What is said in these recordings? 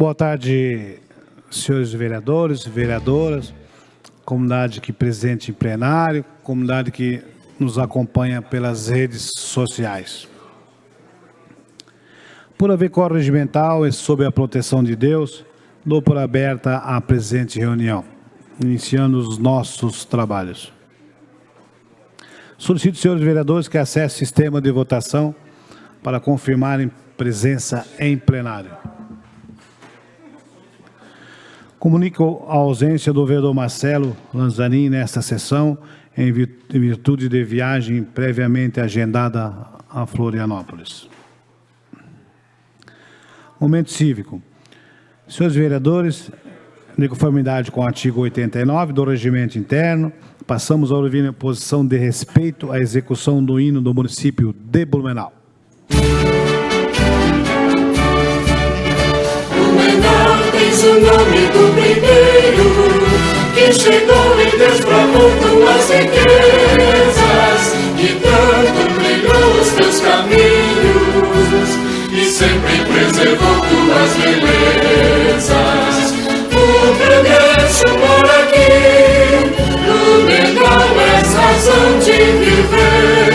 Boa tarde, senhores vereadores, vereadoras, comunidade aqui presente em plenário, comunidade que nos acompanha pelas redes sociais. Por haver quórum regimental e sob a proteção de Deus, dou por aberta a presente reunião, iniciando os nossos trabalhos. Solicito, senhores vereadores, que acessem o sistema de votação para confirmarem presença em plenário. Comunico a ausência do vereador Marcelo Lanzanin nesta sessão, em virtude de viagem previamente agendada a Florianópolis. Momento cívico. Senhores vereadores, de conformidade com o artigo 89 do Regimento Interno, passamos a ouvir a posição de respeito à execução do hino do município de Blumenau. Blumenau tens o nome do primeiro, que chegou e desbravou tuas riquezas, que tanto brilhou os teus caminhos, e sempre preservou tuas belezas. O progresso mora aqui, Blumenau és razão de viver.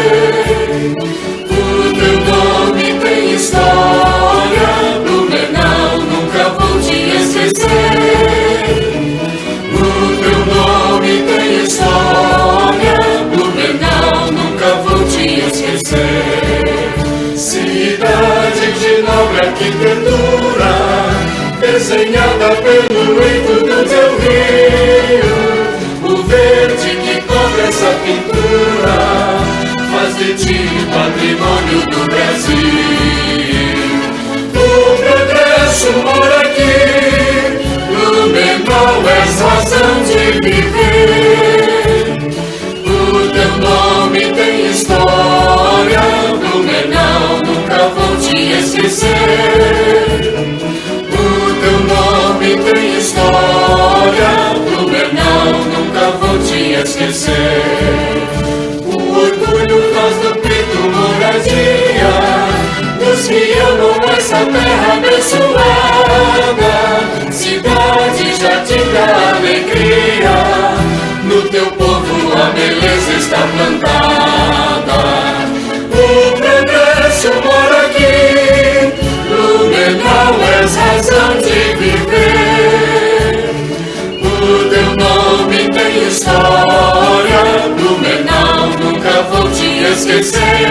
O teu nome tem história, Blumenau, nunca vou te esquecer. O teu nome tem história, Blumenau, nunca vou te esquecer. Cidade de nobre arquitetura, desenhada pelo leito do teu rio. O verde que cobre essa pintura faz de ti patrimônio do Brasil. O progresso mora aqui, Blumenau és razão de viver. O teu nome tem história, Blumenau, nunca vou te esquecer. O teu nome tem história, Blumenau, nunca vou te esquecer. O orgulho faz do peito moradia dos que amam essa terra abençoada. Cidade, jardim da alegria, no teu povo a beleza está plantada. O progresso mora aqui, Blumenau és razão de viver. O teu nome tem história, Blumenau, nunca vou te esquecer.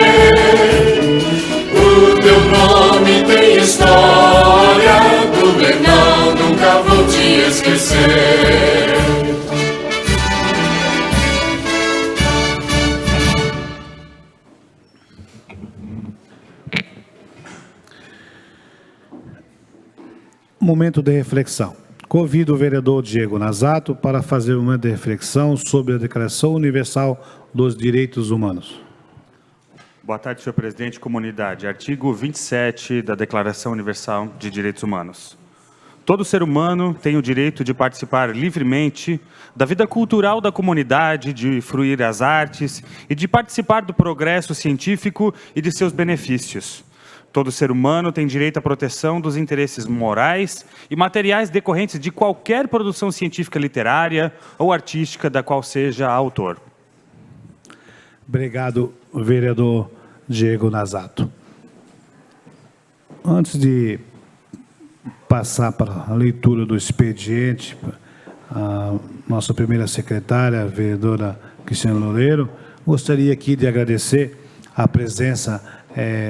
O teu nome tem história, Blumenau, nunca vou te esquecer. Momento de reflexão. Convido o vereador Diego Nazato para fazer uma momento de reflexão sobre a Declaração Universal dos Direitos Humanos. Boa tarde, senhor presidente, comunidade. Artigo 27 da Declaração Universal de Direitos Humanos. Todo ser humano tem o direito de participar livremente da vida cultural da comunidade, de fruir as artes e de participar do progresso científico e de seus benefícios. Todo ser humano tem direito à proteção dos interesses morais e materiais decorrentes de qualquer produção científica, literária ou artística da qual seja autor. Obrigado, vereador Diego Nazato. Antes de passar para a leitura do expediente, a nossa primeira secretária, a vereadora Cristiane Loureiro, gostaria aqui de agradecer a presença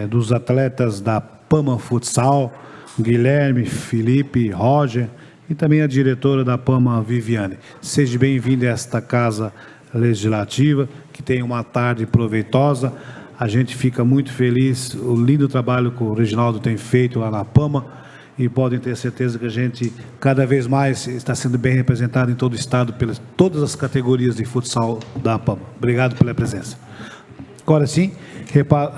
dos atletas da PAMA Futsal, Guilherme, Felipe, Roger, e também a diretora da PAMA, Viviane. Seja bem-vindo a esta Casa Legislativa, que tem uma tarde proveitosa. A gente fica muito feliz, o lindo trabalho que o Reginaldo tem feito lá na PAMA, e podem ter certeza que a gente, cada vez mais, está sendo bem representado em todo o Estado, pelas todas as categorias de futsal da PAMA. Obrigado pela presença. Agora sim,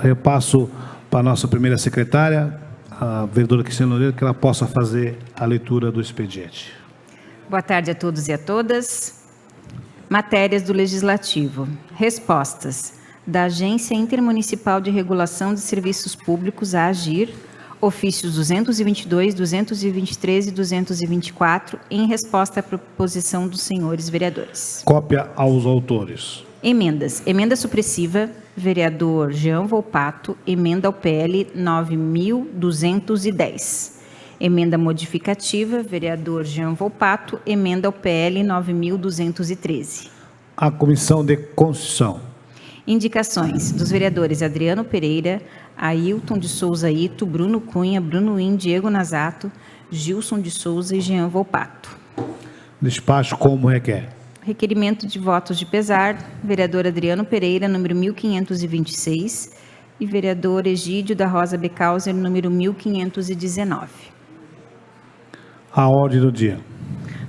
repasso para a nossa primeira secretária, a vereadora Cristiane Loureiro, que ela possa fazer a leitura do expediente. Boa tarde a todos e a todas. Matérias do Legislativo. Respostas da Agência Intermunicipal de Regulação de Serviços Públicos, a AGIR, ofícios 222, 223 e 224, em resposta à proposição dos senhores vereadores. Cópia aos autores. Emendas. Emenda supressiva, vereador Jean Volpato, emenda ao PL 9.210. Emenda modificativa, vereador Jean Volpato, emenda ao PL 9.213. A Comissão de Constituição. Indicações dos vereadores Adriano Pereira, Ailton de Souza Ito, Bruno Cunha, Bruno Win, Diego Nazato, Gilson de Souza e Jean Volpato. Despacho como requer. Requerimento de votos de pesar, vereador Adriano Pereira, número 1526, e vereador Egídio da Rosa Becauser, número 1519. A ordem do dia.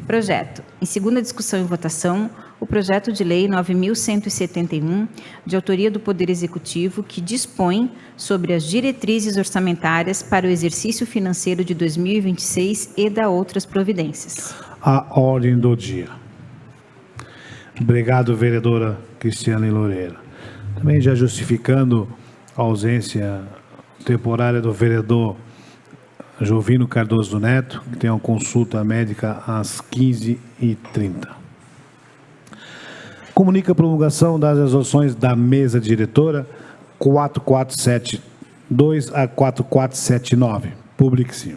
Projeto. Em segunda discussão e votação, o projeto de lei 9.171, de autoria do Poder Executivo, que dispõe sobre as diretrizes orçamentárias para o exercício financeiro de 2026 e da outras providências. A ordem do dia. Obrigado, vereadora Cristiane Loureiro. Também já justificando a ausência temporária do vereador Jovino Cardoso Neto, que tem uma consulta médica às 15h30. Comunica a promulgação das resoluções da mesa diretora 4472 a 4479. Publique-se.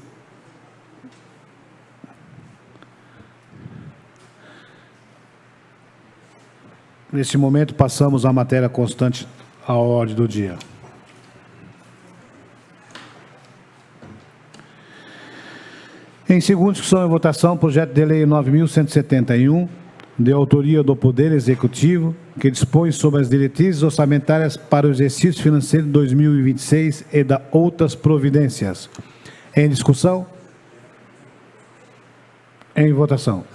Neste momento, passamos à matéria constante à ordem do dia. Em segunda discussão e votação, projeto de lei 9.171, de autoria do Poder Executivo, que dispõe sobre as diretrizes orçamentárias para o exercício financeiro de 2026 e da outras providências. Em discussão? Em votação.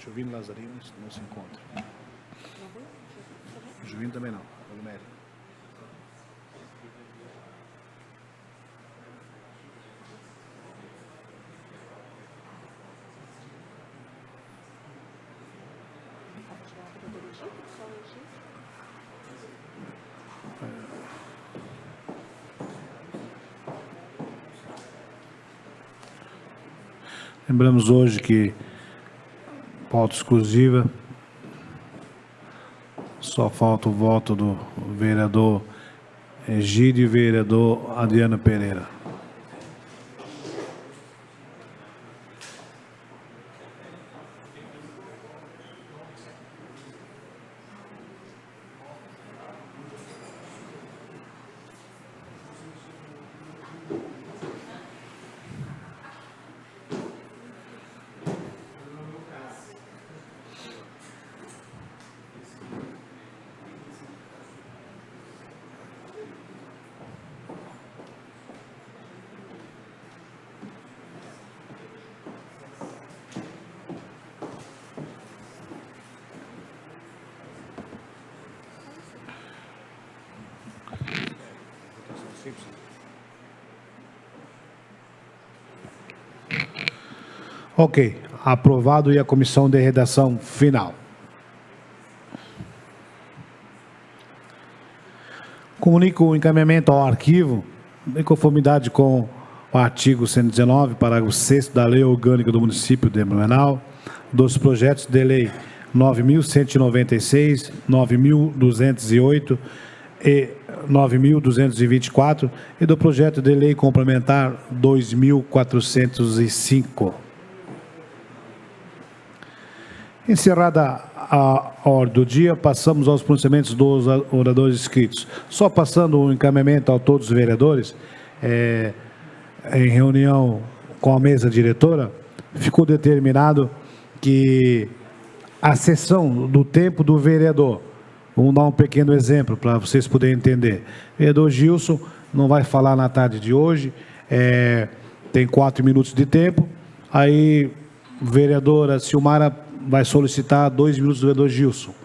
Jovino Lazarino não se encontra. Jovino também não. Lembramos hoje que pauta exclusiva, só falta o voto do vereador Egídio e vereador Adriano Pereira. Ok, aprovado e a comissão de redação final. Comunico o encaminhamento ao arquivo, em conformidade com o artigo 119, parágrafo 6º da Lei Orgânica do Município de Blumenau, dos projetos de lei 9.196, 9.208 e 9.224 e do projeto de lei complementar 2.405. Encerrada a ordem do dia, passamos aos pronunciamentos dos oradores inscritos. Só passando o encaminhamento a todos os vereadores, em reunião com a mesa diretora, ficou determinado que a sessão do tempo do vereador Vamos dar um pequeno exemplo para vocês poderem entender. O vereador Gilson não vai falar na tarde de hoje, tem 4 minutos de tempo, aí a vereadora Silmara vai solicitar 2 minutos do vereador Gilson.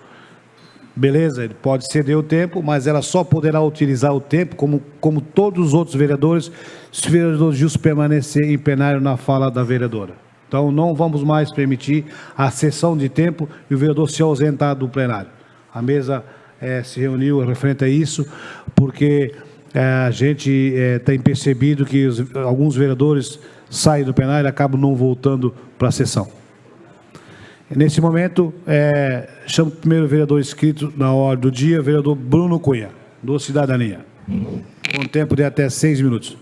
Beleza, ele pode ceder o tempo, mas ela só poderá utilizar o tempo, como todos os outros vereadores, se o vereador Gilson permanecer em plenário na fala da vereadora. Então, não vamos mais permitir a cessão de tempo e o vereador se ausentar do plenário. A mesa se reuniu referente a isso, porque a gente tem percebido que alguns vereadores saem do plenário e acabam não voltando para a sessão. Nesse momento, chamo o primeiro vereador inscrito na ordem do dia, vereador Bruno Cunha, do Cidadania, com tempo de até 6 minutos.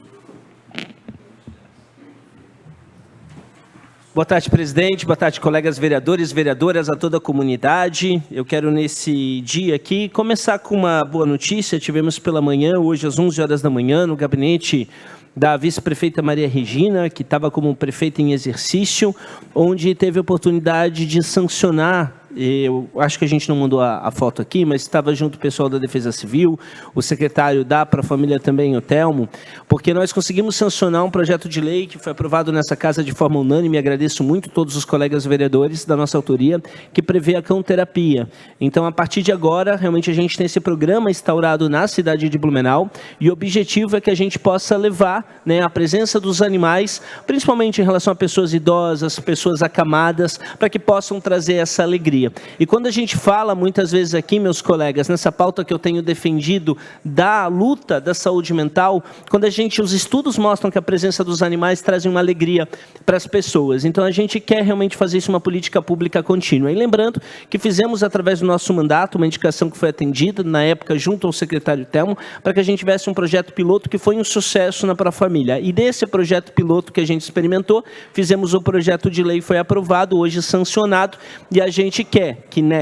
Boa tarde, presidente. Boa tarde, colegas vereadores, vereadoras, a toda a comunidade. Eu quero, nesse dia aqui, começar com uma boa notícia. Tivemos pela manhã, hoje às 11 horas da manhã, no gabinete da vice-prefeita Maria Regina, que estava como prefeita em exercício, onde teve a oportunidade de sancionar. Eu acho que a gente não mandou a foto aqui, mas estava junto o pessoal da Defesa Civil, o secretário da Pra Família também, o Telmo, porque nós conseguimos sancionar um projeto de lei que foi aprovado nessa casa de forma unânime. Agradeço muito a todos os colegas vereadores da nossa autoria, que prevê a cão-terapia. Então, a partir de agora, realmente a gente tem esse programa instaurado na cidade de Blumenau, e o objetivo é que a gente possa levar, né, a presença dos animais, principalmente em relação a pessoas idosas, pessoas acamadas, para que possam trazer essa alegria. E quando a gente fala, muitas vezes aqui, meus colegas, nessa pauta que eu tenho defendido da luta da saúde mental, quando os estudos mostram que a presença dos animais traz uma alegria para as pessoas. Então, a gente quer realmente fazer isso uma política pública contínua. E lembrando que fizemos, através do nosso mandato, uma indicação que foi atendida, na época, junto ao secretário Telmo, para que a gente tivesse um projeto piloto que foi um sucesso na Pra Família. E desse projeto piloto que a gente experimentou, fizemos o projeto de lei, foi aprovado, hoje sancionado, e a gente quer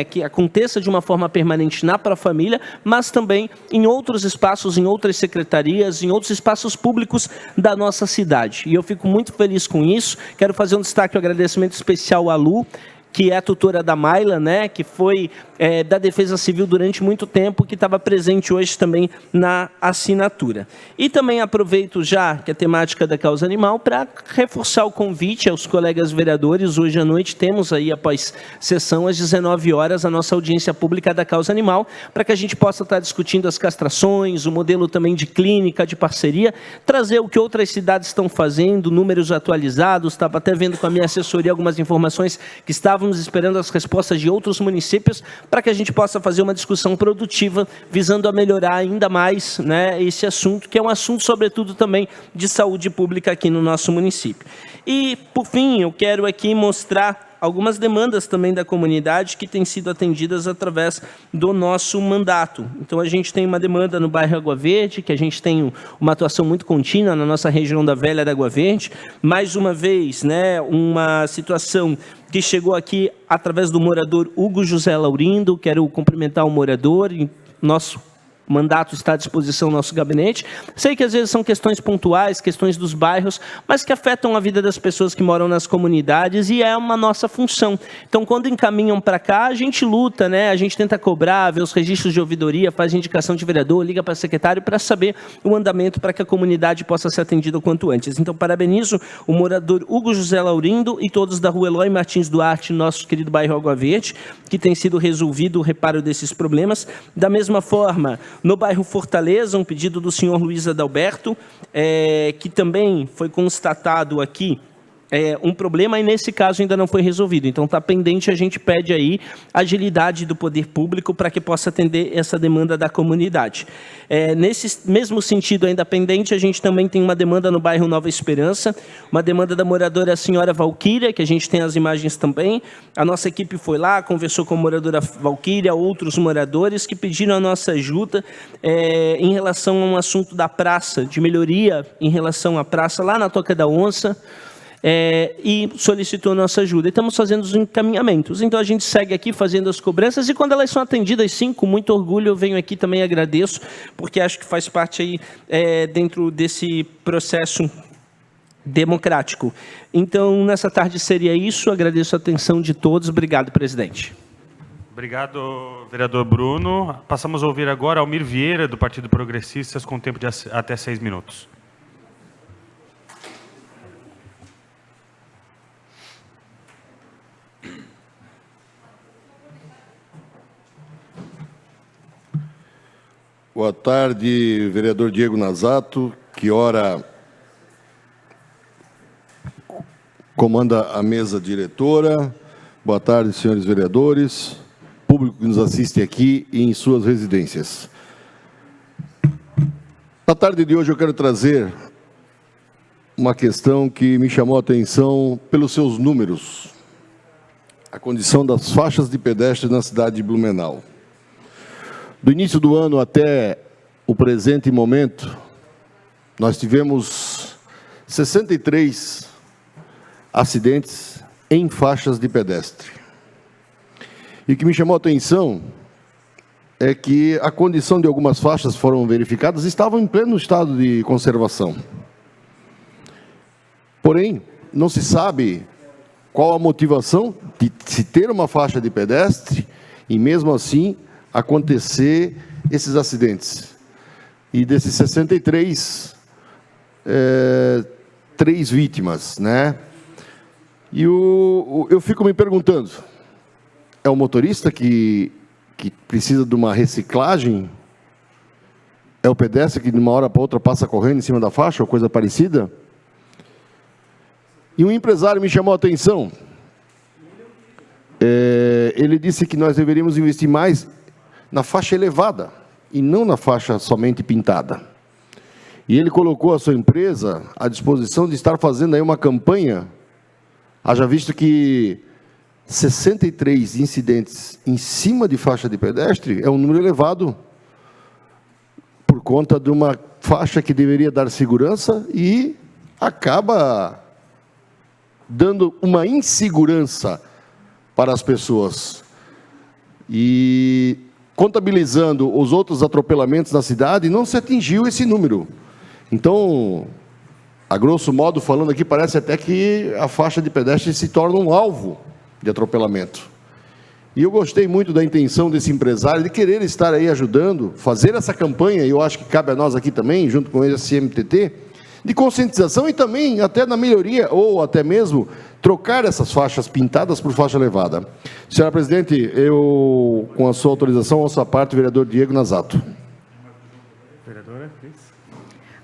que aconteça de uma forma permanente na Pra Família, mas também em outros espaços, em outras secretarias, em outros espaços públicos da nossa cidade. E eu fico muito feliz com isso. Quero fazer um destaque, um agradecimento especial à Lu, que é a tutora da Mayla, né, que foi da Defesa Civil durante muito tempo, que estava presente hoje também na assinatura. E também aproveito já que a temática da causa animal para reforçar o convite aos colegas vereadores. Hoje à noite temos aí, após sessão, às 19 horas, a nossa audiência pública da causa animal, para que a gente possa estar discutindo as castrações, o modelo também de clínica, de parceria, trazer o que outras cidades estão fazendo, números atualizados. Estava até vendo com a minha assessoria algumas informações que estávamos esperando as respostas de outros municípios, para que a gente possa fazer uma discussão produtiva, visando a melhorar ainda mais, né, esse assunto, que é um assunto, sobretudo, também de saúde pública aqui no nosso município. E, por fim, eu quero aqui mostrar algumas demandas também da comunidade que têm sido atendidas através do nosso mandato. Então, a gente tem uma demanda no bairro Água Verde, que a gente tem uma atuação muito contínua na nossa região da Velha da Água Verde. Mais uma vez, né, uma situação que chegou aqui através do morador Hugo José Laurindo. Quero cumprimentar o morador, nosso mandato está à disposição do nosso gabinete. Sei que às vezes são questões pontuais, questões dos bairros, mas que afetam a vida das pessoas que moram nas comunidades, e é uma nossa função. Então, quando encaminham para cá, a gente luta, né? A gente tenta cobrar, ver os registros de ouvidoria, faz indicação de vereador, liga para secretário para saber o andamento, para que a comunidade possa ser atendida o quanto antes. Então, parabenizo o morador Hugo José Laurindo e todos da rua Eloy Martins Duarte, nosso querido bairro Água Verde, que tem sido resolvido o reparo desses problemas. Da mesma forma, no bairro Fortaleza, um pedido do senhor Luiz Adalberto, que também foi constatado aqui um problema, e nesse caso ainda não foi resolvido. Então está pendente, a gente pede aí agilidade do poder público para que possa atender essa demanda da comunidade. Nesse mesmo sentido, ainda pendente, a gente também tem uma demanda no bairro Nova Esperança, uma demanda da moradora senhora Valquíria, que a gente tem as imagens também. A nossa equipe foi lá, conversou com a moradora Valquíria, outros moradores que pediram a nossa ajuda em relação a um assunto da praça, de melhoria em relação à praça lá na Toca da Onça, e solicitou nossa ajuda. E estamos fazendo os encaminhamentos. Então, a gente segue aqui fazendo as cobranças, e quando elas são atendidas, sim, com muito orgulho, eu venho aqui também agradeço, porque acho que faz parte aí dentro desse processo democrático. Então, nessa tarde seria isso. Agradeço a atenção de todos. Obrigado, presidente. Obrigado, vereador Bruno. Passamos a ouvir agora Almir Vieira, do Partido Progressistas, com tempo de até 6 minutos. Boa tarde, vereador Diego Nazato, que ora comanda a mesa diretora. Boa tarde, senhores vereadores, público que nos assiste aqui e em suas residências. Na tarde de hoje eu quero trazer uma questão que me chamou a atenção pelos seus números. A condição das faixas de pedestre na cidade de Blumenau. Do início do ano até o presente momento, nós tivemos 63 acidentes em faixas de pedestre. E o que me chamou a atenção é que a condição de algumas faixas foram verificadas estavam em pleno estado de conservação. Porém, não se sabe qual a motivação de se ter uma faixa de pedestre e mesmo assim acontecer esses acidentes. E desses 63, 3 vítimas, né? E eu fico me perguntando, é o motorista que precisa de uma reciclagem? É o pedestre que de uma hora para outra passa correndo em cima da faixa ou coisa parecida? E um empresário me chamou a atenção. Ele disse que nós deveríamos investir mais na faixa elevada e não na faixa somente pintada. E ele colocou a sua empresa à disposição de estar fazendo aí uma campanha. Haja visto que 63 incidentes em cima de faixa de pedestre é um número elevado por conta de uma faixa que deveria dar segurança e acaba dando uma insegurança para as pessoas. E contabilizando os outros atropelamentos na cidade, não se atingiu esse número. Então, a grosso modo, falando aqui, parece até que a faixa de pedestre se torna um alvo de atropelamento. E eu gostei muito da intenção desse empresário de querer estar aí ajudando, fazer essa campanha, e eu acho que cabe a nós aqui também, junto com esse MTT, de conscientização e também até na melhoria, ou até mesmo trocar essas faixas pintadas por faixa elevada. Senhora presidente, eu, com a sua autorização, ouço a parte, vereador Diego Nazato. Vereadora, please.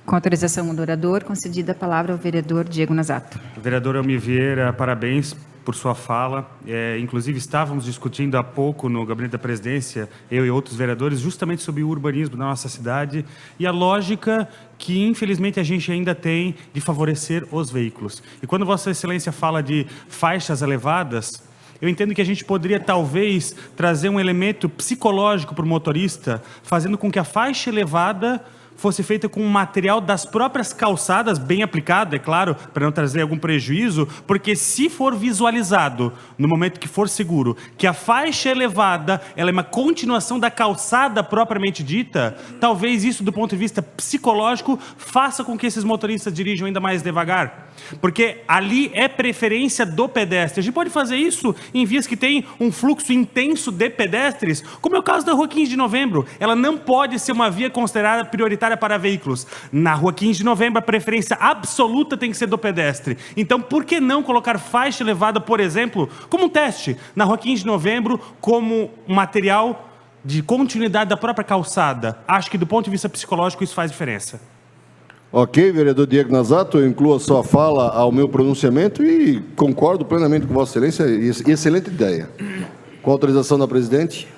Com autorização do orador, concedida a palavra ao vereador Diego Nazato. Vereador Almir Vieira, parabéns por sua fala. Inclusive, estávamos discutindo há pouco no gabinete da presidência, eu e outros vereadores, justamente sobre o urbanismo da nossa cidade e a lógica que, infelizmente, a gente ainda tem de favorecer os veículos. E quando Vossa Excelência fala de faixas elevadas, eu entendo que a gente poderia, talvez, trazer um elemento psicológico para o motorista, fazendo com que a faixa elevada fosse feita com um material das próprias calçadas, bem aplicado, é claro, para não trazer algum prejuízo, porque se for visualizado, no momento que for seguro, que a faixa elevada ela é uma continuação da calçada propriamente dita, talvez isso, do ponto de vista psicológico, faça com que esses motoristas dirijam ainda mais devagar. Porque ali é preferência do pedestre. A gente pode fazer isso em vias que tem um fluxo intenso de pedestres, como é o caso da Rua 15 de Novembro. Ela não pode ser uma via considerada prioritária para veículos. Na Rua 15 de Novembro, a preferência absoluta tem que ser do pedestre. Então, por que não colocar faixa elevada, por exemplo, como um teste, na Rua 15 de Novembro, como um material de continuidade da própria calçada? Acho que, do ponto de vista psicológico, isso faz diferença. Ok, vereador Diego Nazato, eu incluo a sua fala ao meu pronunciamento e concordo plenamente com Vossa Excelência, excelente ideia. Com a autorização da presidente.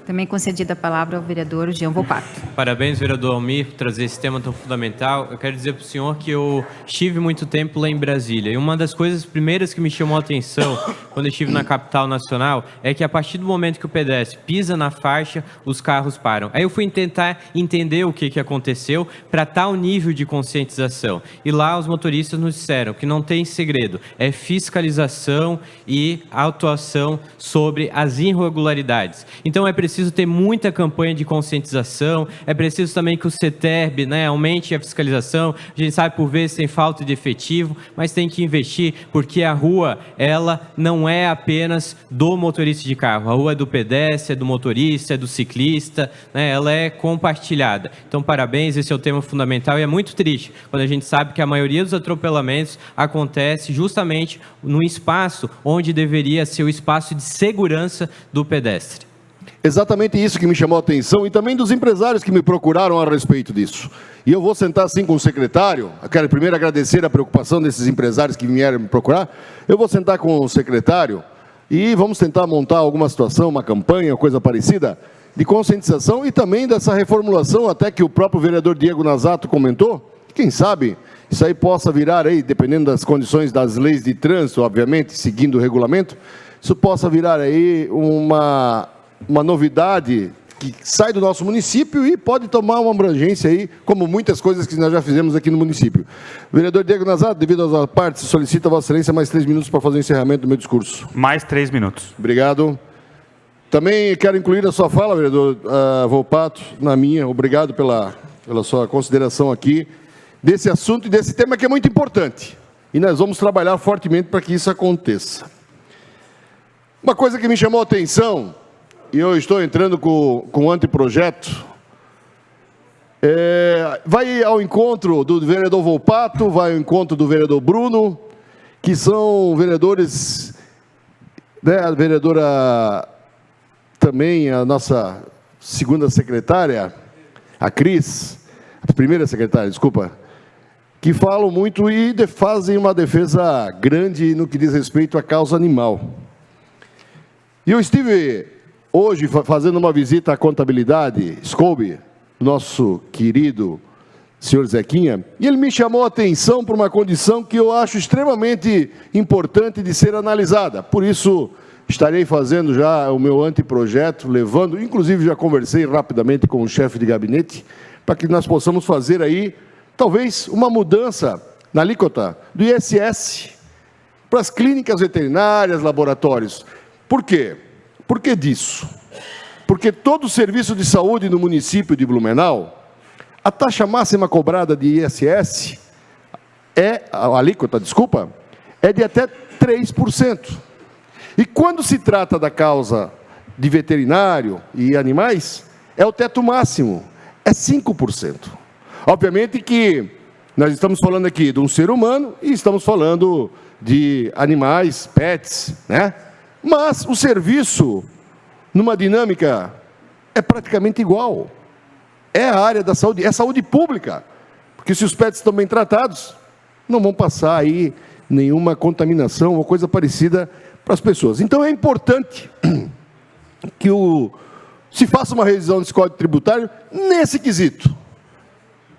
Também concedida a palavra ao vereador Jean Volpato. Parabéns, vereador Almir, por trazer esse tema tão fundamental. Eu quero dizer para o senhor que eu estive muito tempo lá em Brasília. E uma das coisas primeiras que me chamou a atenção quando eu estive na capital nacional é que a partir do momento que o pedestre pisa na faixa, os carros param. Aí eu fui tentar entender o que aconteceu para tal nível de conscientização. E lá os motoristas nos disseram que não tem segredo, é fiscalização e autuação sobre as irregularidades. Então é preciso preciso ter muita campanha de conscientização, é preciso também que o CETERB, né, aumente a fiscalização. A gente sabe por vezes tem falta de efetivo, mas tem que investir, porque a rua, ela não é apenas do motorista de carro, a rua é do pedestre, é do motorista, é do ciclista, né, ela é compartilhada. Então, parabéns, esse é o tema fundamental e é muito triste quando a gente sabe que a maioria dos atropelamentos acontece justamente no espaço onde deveria ser o espaço de segurança do pedestre. Exatamente isso que me chamou a atenção e também dos empresários que me procuraram a respeito disso. E eu vou sentar assim com o secretário, eu quero primeiro agradecer a preocupação desses empresários que vieram me procurar, eu vou sentar com o secretário e vamos tentar montar alguma situação, uma campanha, coisa parecida, de conscientização e também dessa reformulação, até que o próprio vereador Diego Nazato comentou, quem sabe isso aí possa virar aí, dependendo das condições das leis de trânsito, obviamente, seguindo o regulamento, isso possa virar aí uma novidade que sai do nosso município e pode tomar uma abrangência aí, como muitas coisas que nós já fizemos aqui no município. Vereador Diego Nazato, devido às partes, solicito a Vossa Excelência mais 3 minutos para fazer o encerramento do meu discurso. Mais 3 minutos. Obrigado. Também quero incluir a sua fala, vereador Volpato, na minha. Obrigado pela sua consideração aqui desse assunto e desse tema que é muito importante. E nós vamos trabalhar fortemente para que isso aconteça. Uma coisa que me chamou a atenção, e eu estou entrando com um anteprojeto, vai ao encontro do vereador Volpato, vai ao encontro do vereador Bruno, que são vereadores, né, a vereadora também, a nossa segunda secretária, a Cris, a primeira secretária, desculpa, que falam muito e fazem uma defesa grande no que diz respeito à causa animal. E eu estive hoje fazendo uma visita à contabilidade, Scooby, nosso querido senhor Zequinha, e ele me chamou a atenção para uma condição que eu acho extremamente importante de ser analisada. Por isso, estarei fazendo já o meu anteprojeto, levando, inclusive já conversei rapidamente com o chefe de gabinete, para que nós possamos fazer aí, talvez, uma mudança na alíquota do ISS para as clínicas veterinárias, laboratórios. Por quê? Por que disso? Porque todo o serviço de saúde no município de Blumenau, a taxa máxima cobrada de ISS, a alíquota, desculpa, é de até 3%. E quando se trata da causa de veterinário e animais, é o teto máximo, é 5%. Obviamente que nós estamos falando aqui de um ser humano e estamos falando de animais, pets, né? Mas o serviço, numa dinâmica, é praticamente igual. É a área da saúde, é saúde pública. Porque se os pets estão bem tratados, não vão passar aí nenhuma contaminação ou coisa parecida para as pessoas. Então é importante que se faça uma revisão desse Código Tributário nesse quesito,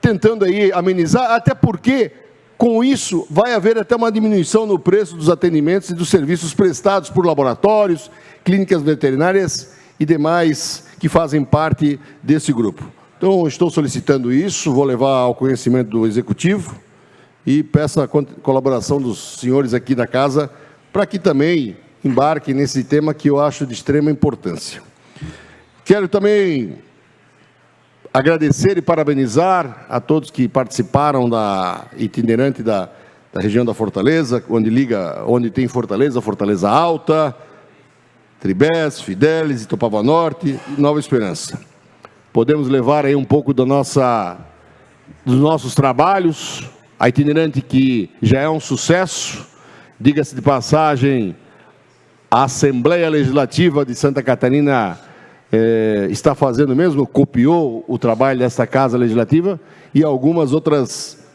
tentando aí amenizar, até porque com isso vai haver até uma diminuição no preço dos atendimentos e dos serviços prestados por laboratórios, clínicas veterinárias e demais que fazem parte desse grupo. Então, estou solicitando isso, vou levar ao conhecimento do Executivo e peço a colaboração dos senhores aqui da casa para que também embarquem nesse tema que eu acho de extrema importância. Quero também agradecer e parabenizar a todos que participaram da itinerante da região da Fortaleza, onde tem Fortaleza, Fortaleza Alta, Tribés, Fidelis, Itopava Norte e Nova Esperança. Podemos levar aí um pouco dos nossos trabalhos, a itinerante que já é um sucesso, diga-se de passagem, a Assembleia Legislativa de Santa Catarina está fazendo mesmo, copiou o trabalho desta Casa Legislativa e algumas outras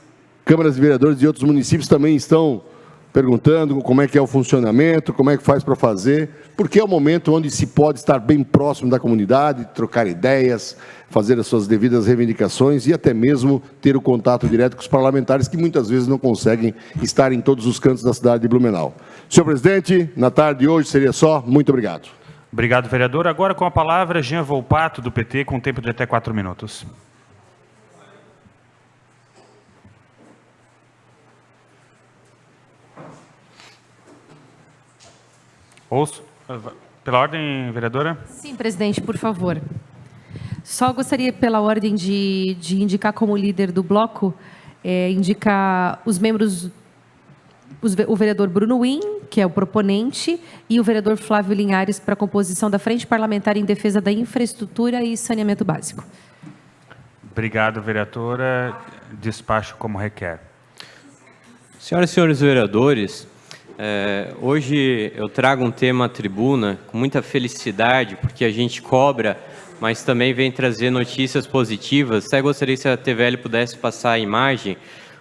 câmaras de vereadores de outros municípios também estão perguntando como é que é o funcionamento, como é que faz para fazer, porque é o momento onde se pode estar bem próximo da comunidade, trocar ideias, fazer as suas devidas reivindicações e até mesmo ter o contato direto com os parlamentares que muitas vezes não conseguem estar em todos os cantos da cidade de Blumenau. Senhor presidente, na tarde de hoje seria só. Muito obrigado. Obrigado, vereador. Agora com a palavra, Jean Volpato, do PT, com tempo de até 4 minutos. Ouço? Pela ordem, vereadora? Sim, presidente, por favor. Só gostaria, pela ordem, de indicar como líder do bloco, indicar os membros, o vereador Bruno Win, que é o proponente, e o vereador Flávio Linhares para a composição da Frente Parlamentar em Defesa da Infraestrutura e Saneamento Básico. Obrigado, vereadora. Despacho como requer. Senhoras e senhores vereadores, hoje eu trago um tema à tribuna com muita felicidade, porque a gente cobra, mas também vem trazer notícias positivas. Até gostaria se a TVL pudesse passar a imagem,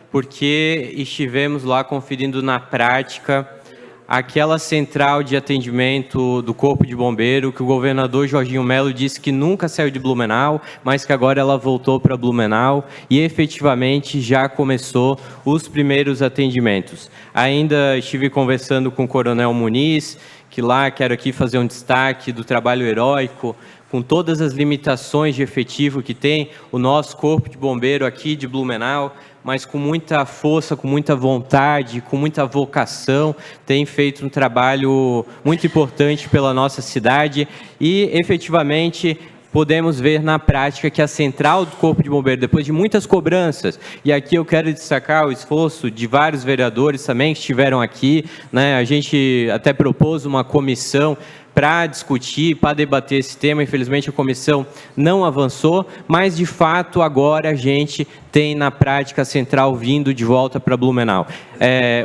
porque estivemos lá conferindo na prática aquela central de atendimento do Corpo de Bombeiro que o governador Jorginho Melo disse que nunca saiu de Blumenau, mas que agora ela voltou para Blumenau e efetivamente já começou os primeiros atendimentos. Ainda estive conversando com o Coronel Muniz, que lá quero aqui fazer um destaque do trabalho heróico, com todas as limitações de efetivo que tem o nosso Corpo de Bombeiro aqui de Blumenau, mas com muita força, com muita vontade, com muita vocação, tem feito um trabalho muito importante pela nossa cidade e, efetivamente, podemos ver na prática que a central do Corpo de Bombeiro, depois de muitas cobranças, e aqui eu quero destacar o esforço de vários vereadores também que estiveram aqui, né? A gente até propôs uma comissão para discutir, para debater esse tema. Infelizmente, a comissão não avançou, mas, de fato, agora a gente tem, na prática, a central vindo de volta para Blumenau.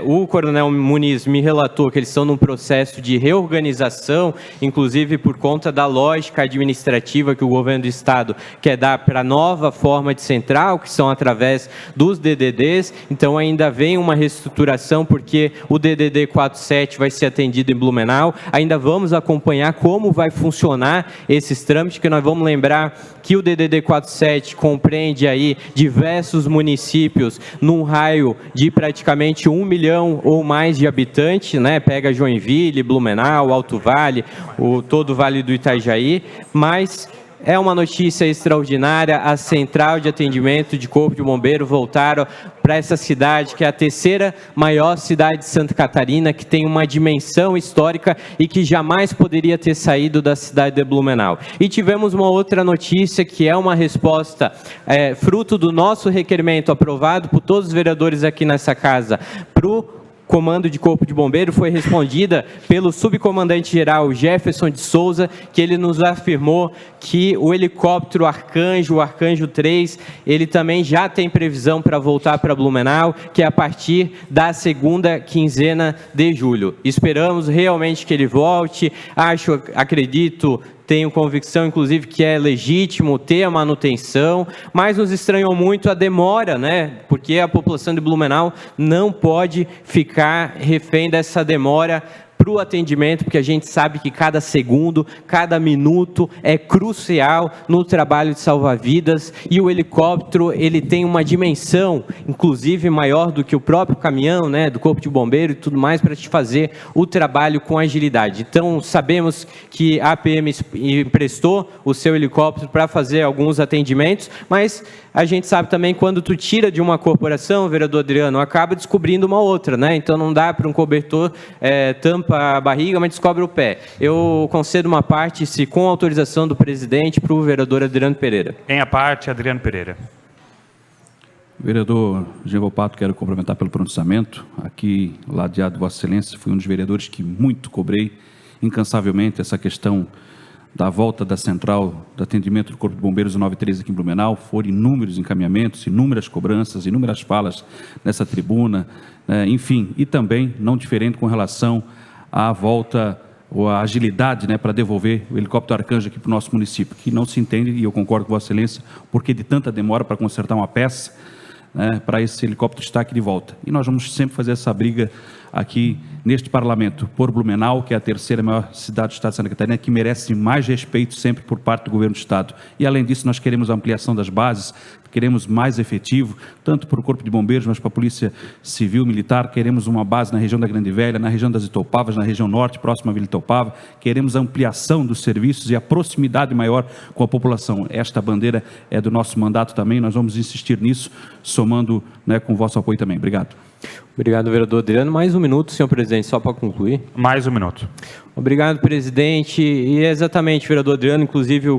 O Coronel Muniz me relatou que eles estão num processo de reorganização, inclusive por conta da lógica administrativa que o governo do Estado quer dar para a nova forma de central, que são através dos DDDs. Então, ainda vem uma reestruturação, porque o DDD 47 vai ser atendido em Blumenau. Ainda vamos acompanhar como vai funcionar esses trâmites, que nós vamos lembrar que o DDD 47 compreende aí diversos municípios num raio de praticamente 1 milhão ou mais de habitantes, né? Pega Joinville, Blumenau, Alto Vale, todo o Vale do Itajaí, mas é uma notícia extraordinária, a central de atendimento de Corpo de Bombeiro voltaram para essa cidade, que é a terceira maior cidade de Santa Catarina, que tem uma dimensão histórica e que jamais poderia ter saído da cidade de Blumenau. E tivemos uma outra notícia, que é uma resposta fruto do nosso requerimento aprovado por todos os vereadores aqui nessa casa, para o Comando de Corpo de Bombeiro, foi respondida pelo subcomandante-geral Jefferson de Souza, que ele nos afirmou que o helicóptero Arcanjo, o Arcanjo 3, ele também já tem previsão para voltar para Blumenau, que é a partir da segunda quinzena de julho. Esperamos realmente que ele volte, acredito, tenho convicção, inclusive, que é legítimo ter a manutenção, mas nos estranhou muito a demora, né? Porque a população de Blumenau não pode ficar refém dessa demora para o atendimento, porque a gente sabe que cada segundo, cada minuto é crucial no trabalho de salvar vidas, e o helicóptero, ele tem uma dimensão, inclusive maior do que o próprio caminhão, né, do Corpo de Bombeiro e tudo mais, para te fazer o trabalho com agilidade. Então, sabemos que a PM emprestou o seu helicóptero para fazer alguns atendimentos, mas a gente sabe também, quando tu tira de uma corporação, vereador Adriano, acaba descobrindo uma outra, né? Então não dá para um cobertor tampa a barriga, mas descobre o pé. Eu concedo uma parte, se com autorização do presidente, para o vereador Adriano Pereira. Em a parte, Adriano Pereira. Vereador Gevopato, quero cumprimentar pelo pronunciamento. Aqui, ladeado de Vossa Excelência, fui um dos vereadores que muito cobrei incansavelmente essa questão da volta da central de atendimento do Corpo de Bombeiros 93 aqui em Blumenau. Foram inúmeros encaminhamentos, inúmeras cobranças, inúmeras falas nessa tribuna, enfim, e também não diferente com relação à volta ou à agilidade, né, para devolver o helicóptero Arcanjo aqui para o nosso município, que não se entende, e eu concordo com Vossa Excelência, porque de tanta demora para consertar uma peça, né, para esse helicóptero estar aqui de volta. E nós vamos sempre fazer essa briga aqui neste Parlamento, por Blumenau, que é a terceira maior cidade do Estado de Santa Catarina, que merece mais respeito sempre por parte do Governo do Estado. E, além disso, nós queremos a ampliação das bases, queremos mais efetivo, tanto para o Corpo de Bombeiros, mas para a Polícia Civil, Militar. Queremos uma base na região da Grande Velha, na região das Itoupavas, na região norte, próxima à Vila Itoupava. Queremos a ampliação dos serviços e a proximidade maior com a população. Esta bandeira é do nosso mandato também, nós vamos insistir nisso, somando, né, com o vosso apoio também. Obrigado. Obrigado, vereador Adriano. Mais um minuto, senhor presidente, só para concluir. Mais um minuto. Obrigado, presidente. E exatamente, vereador Adriano, inclusive o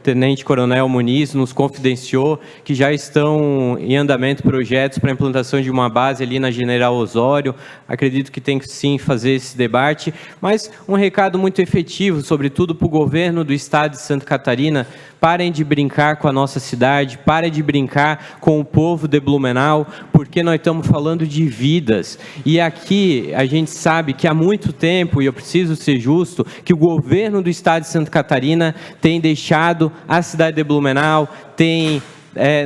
tenente-coronel Muniz nos confidenciou que já estão em andamento projetos para a implantação de uma base ali na General Osório. Acredito que tem que sim fazer esse debate, mas um recado muito efetivo, sobretudo para o governo do estado de Santa Catarina: parem de brincar com a nossa cidade, parem de brincar com o povo de Blumenau, porque nós estamos falando de vidas. E aqui a gente sabe que há muito tempo, e eu preciso ser justo, que o governo do estado de Santa Catarina tem deixado a cidade de Blumenau,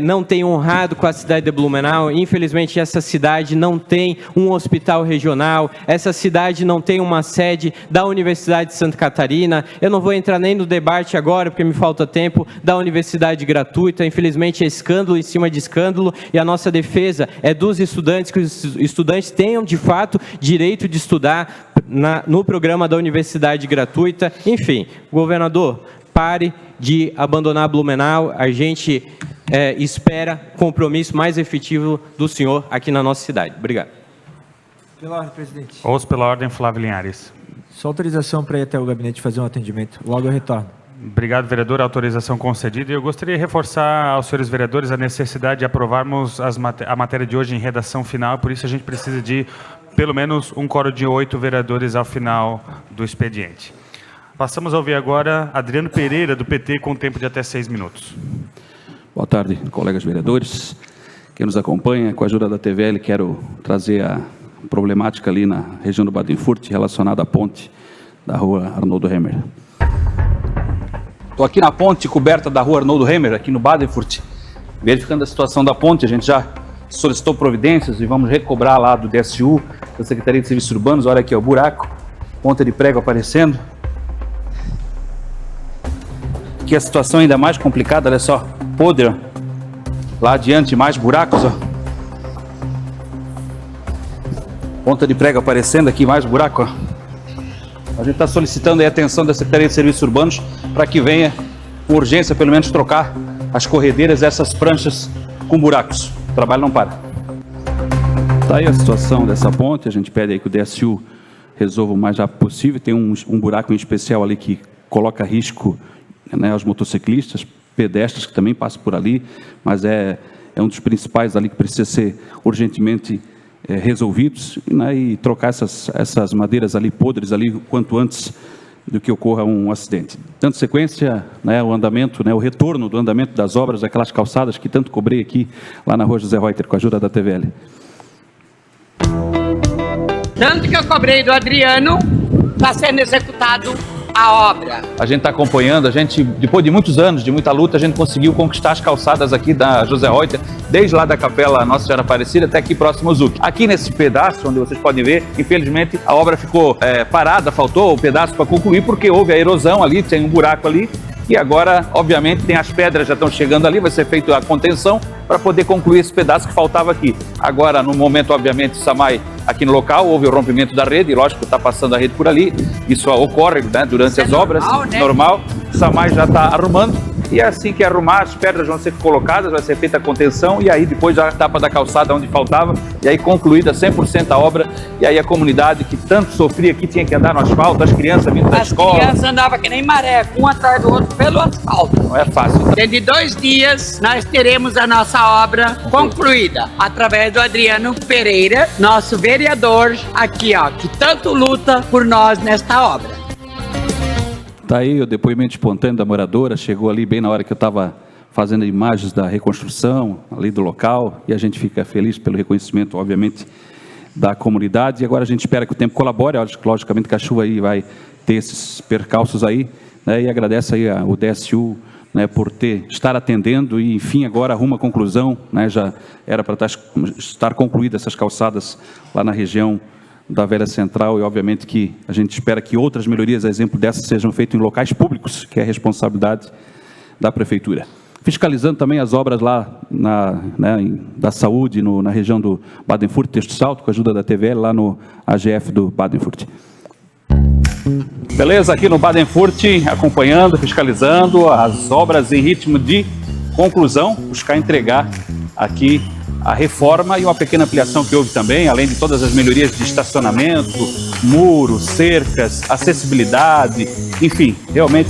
não tem honrado com a cidade de Blumenau. Infelizmente, essa cidade não tem um hospital regional, essa cidade não tem uma sede da Universidade de Santa Catarina. Eu não vou entrar nem no debate agora, porque me falta tempo, da universidade gratuita. Infelizmente, é escândalo em cima de escândalo, e a nossa defesa é dos estudantes, que os estudantes tenham, de fato, direito de estudar no programa da universidade gratuita. Enfim, governador, pare de abandonar Blumenau. A gente espera compromisso mais efetivo do senhor aqui na nossa cidade. Obrigado. Pela ordem, presidente. Ouço pela ordem, Flávio Linhares. Só autorização para ir até o gabinete fazer um atendimento. Logo eu retorno. Obrigado, vereador. A autorização concedida. E eu gostaria de reforçar aos senhores vereadores a necessidade de aprovarmos a matéria de hoje em redação final. Por isso, a gente precisa de pelo menos um quórum de 8 vereadores ao final do expediente. Passamos a ouvir agora Adriano Pereira, do PT, com tempo de até 6 minutos. Boa tarde, colegas vereadores. Quem nos acompanha, com a ajuda da TVL, quero trazer a problemática ali na região do Baden-Furt, relacionada à ponte da rua Arnoldo Hemmer. Estou aqui na ponte coberta da rua Arnoldo Hemmer, aqui no Baden-Furt, verificando a situação da ponte. A gente já solicitou providências e vamos recobrar lá do DSU, da Secretaria de Serviços Urbanos. Olha aqui, ó, o buraco, ponta de prego aparecendo. Aqui a situação ainda mais complicada, olha só, podre, ó. Lá adiante mais buracos, ó. Ponta de prego aparecendo aqui, mais buraco, ó. A gente está solicitando aí a atenção da Secretaria de Serviços Urbanos para que venha, com urgência, pelo menos trocar as corredeiras, essas pranchas com buracos. O trabalho não para. Está aí a situação dessa ponte. A gente pede aí que o DSU resolva o mais rápido possível. Tem um buraco em especial ali que coloca risco, né, aos motociclistas, pedestres que também passam por ali, mas é um dos principais ali que precisa ser urgentemente resolvidos, né, e trocar essas madeiras ali podres ali o quanto antes do que ocorra um acidente. Dando sequência, né, o andamento, né, o retorno do andamento das obras, aquelas calçadas que tanto cobrei aqui lá na rua José Reuter, com a ajuda da TVL. Tanto que eu cobrei do Adriano, está sendo executado a obra. A gente está acompanhando, depois de muitos anos, de muita luta, a gente conseguiu conquistar as calçadas aqui da José Reuter, desde lá da Capela Nossa Senhora Aparecida até aqui próximo ao ZUC. Aqui nesse pedaço, onde vocês podem ver, infelizmente a obra ficou parada, faltou o pedaço para concluir, porque houve a erosão ali, tem um buraco ali, e agora, obviamente, tem as pedras já estão chegando ali, vai ser feita a contenção para poder concluir esse pedaço que faltava aqui. Agora, no momento, obviamente, o SAMAI aqui no local, houve o rompimento da rede, e lógico que está passando a rede por ali, isso ocorre, né, durante as obras, normal, o SAMAI já está arrumando, e assim que arrumar, as pedras vão ser colocadas, vai ser feita a contenção, e aí depois a tapa da calçada onde faltava, e aí concluída 100% a obra, e aí a comunidade que tanto sofria, que tinha que andar no asfalto, as crianças vindo da escola. As crianças andavam que nem maré, um atrás do outro pelo asfalto. Não é fácil. Dentro de 2 dias, nós teremos a nossa obra concluída, através do Adriano Pereira, nosso vereador aqui, ó, que tanto luta por nós nesta obra. Está aí o depoimento espontâneo da moradora, chegou ali bem na hora que eu estava fazendo imagens da reconstrução ali do local, e a gente fica feliz pelo reconhecimento, obviamente, da comunidade. E agora a gente espera que o tempo colabore, logicamente que a chuva aí vai ter esses percalços aí, né, e agradece aí o DSU, né, por estar atendendo, e enfim agora arruma a conclusão, né, já era para estar concluídas essas calçadas lá na região da Velha Central, e obviamente que a gente espera que outras melhorias, a exemplo dessas, sejam feitas em locais públicos, que é a responsabilidade da Prefeitura. Fiscalizando também as obras lá da saúde, na região do Baden-Furt, Texto Salto, com a ajuda da TVL, lá no AGF do Baden-Furt. Beleza, aqui no Baden-Furt, acompanhando, fiscalizando as obras em ritmo de conclusão, buscar entregar aqui a reforma e uma pequena ampliação que houve também, além de todas as melhorias de estacionamento, muros, cercas, acessibilidade, enfim, realmente,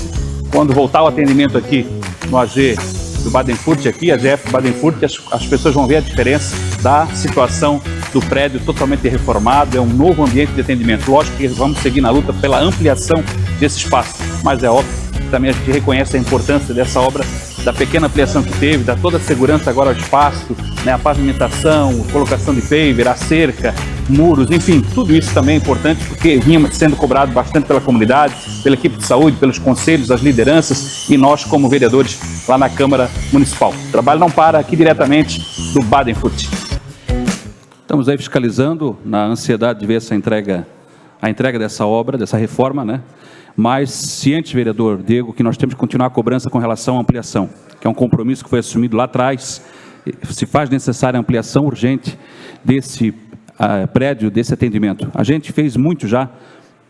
quando voltar o atendimento aqui no AG do Badenfurt, aqui, a GF Badenfurt, as pessoas vão ver a diferença da situação do prédio totalmente reformado, é um novo ambiente de atendimento. Lógico que vamos seguir na luta pela ampliação desse espaço, mas é óbvio que também a gente reconhece a importância dessa obra, da pequena ampliação que teve, da toda a segurança agora ao espaço, né, a pavimentação, a colocação de paver, a cerca, muros, enfim, tudo isso também é importante porque vinha sendo cobrado bastante pela comunidade, pela equipe de saúde, pelos conselhos, as lideranças e nós como vereadores lá na Câmara Municipal. O trabalho não para aqui diretamente do Badenfurt. Estamos aí fiscalizando, na ansiedade de ver essa entrega, a entrega dessa obra, dessa reforma, né? Mas ciente, vereador Diego, que nós temos que continuar a cobrança com relação à ampliação, que é um compromisso que foi assumido lá atrás. Se faz necessária a ampliação urgente desse prédio, desse atendimento. A gente fez muito já,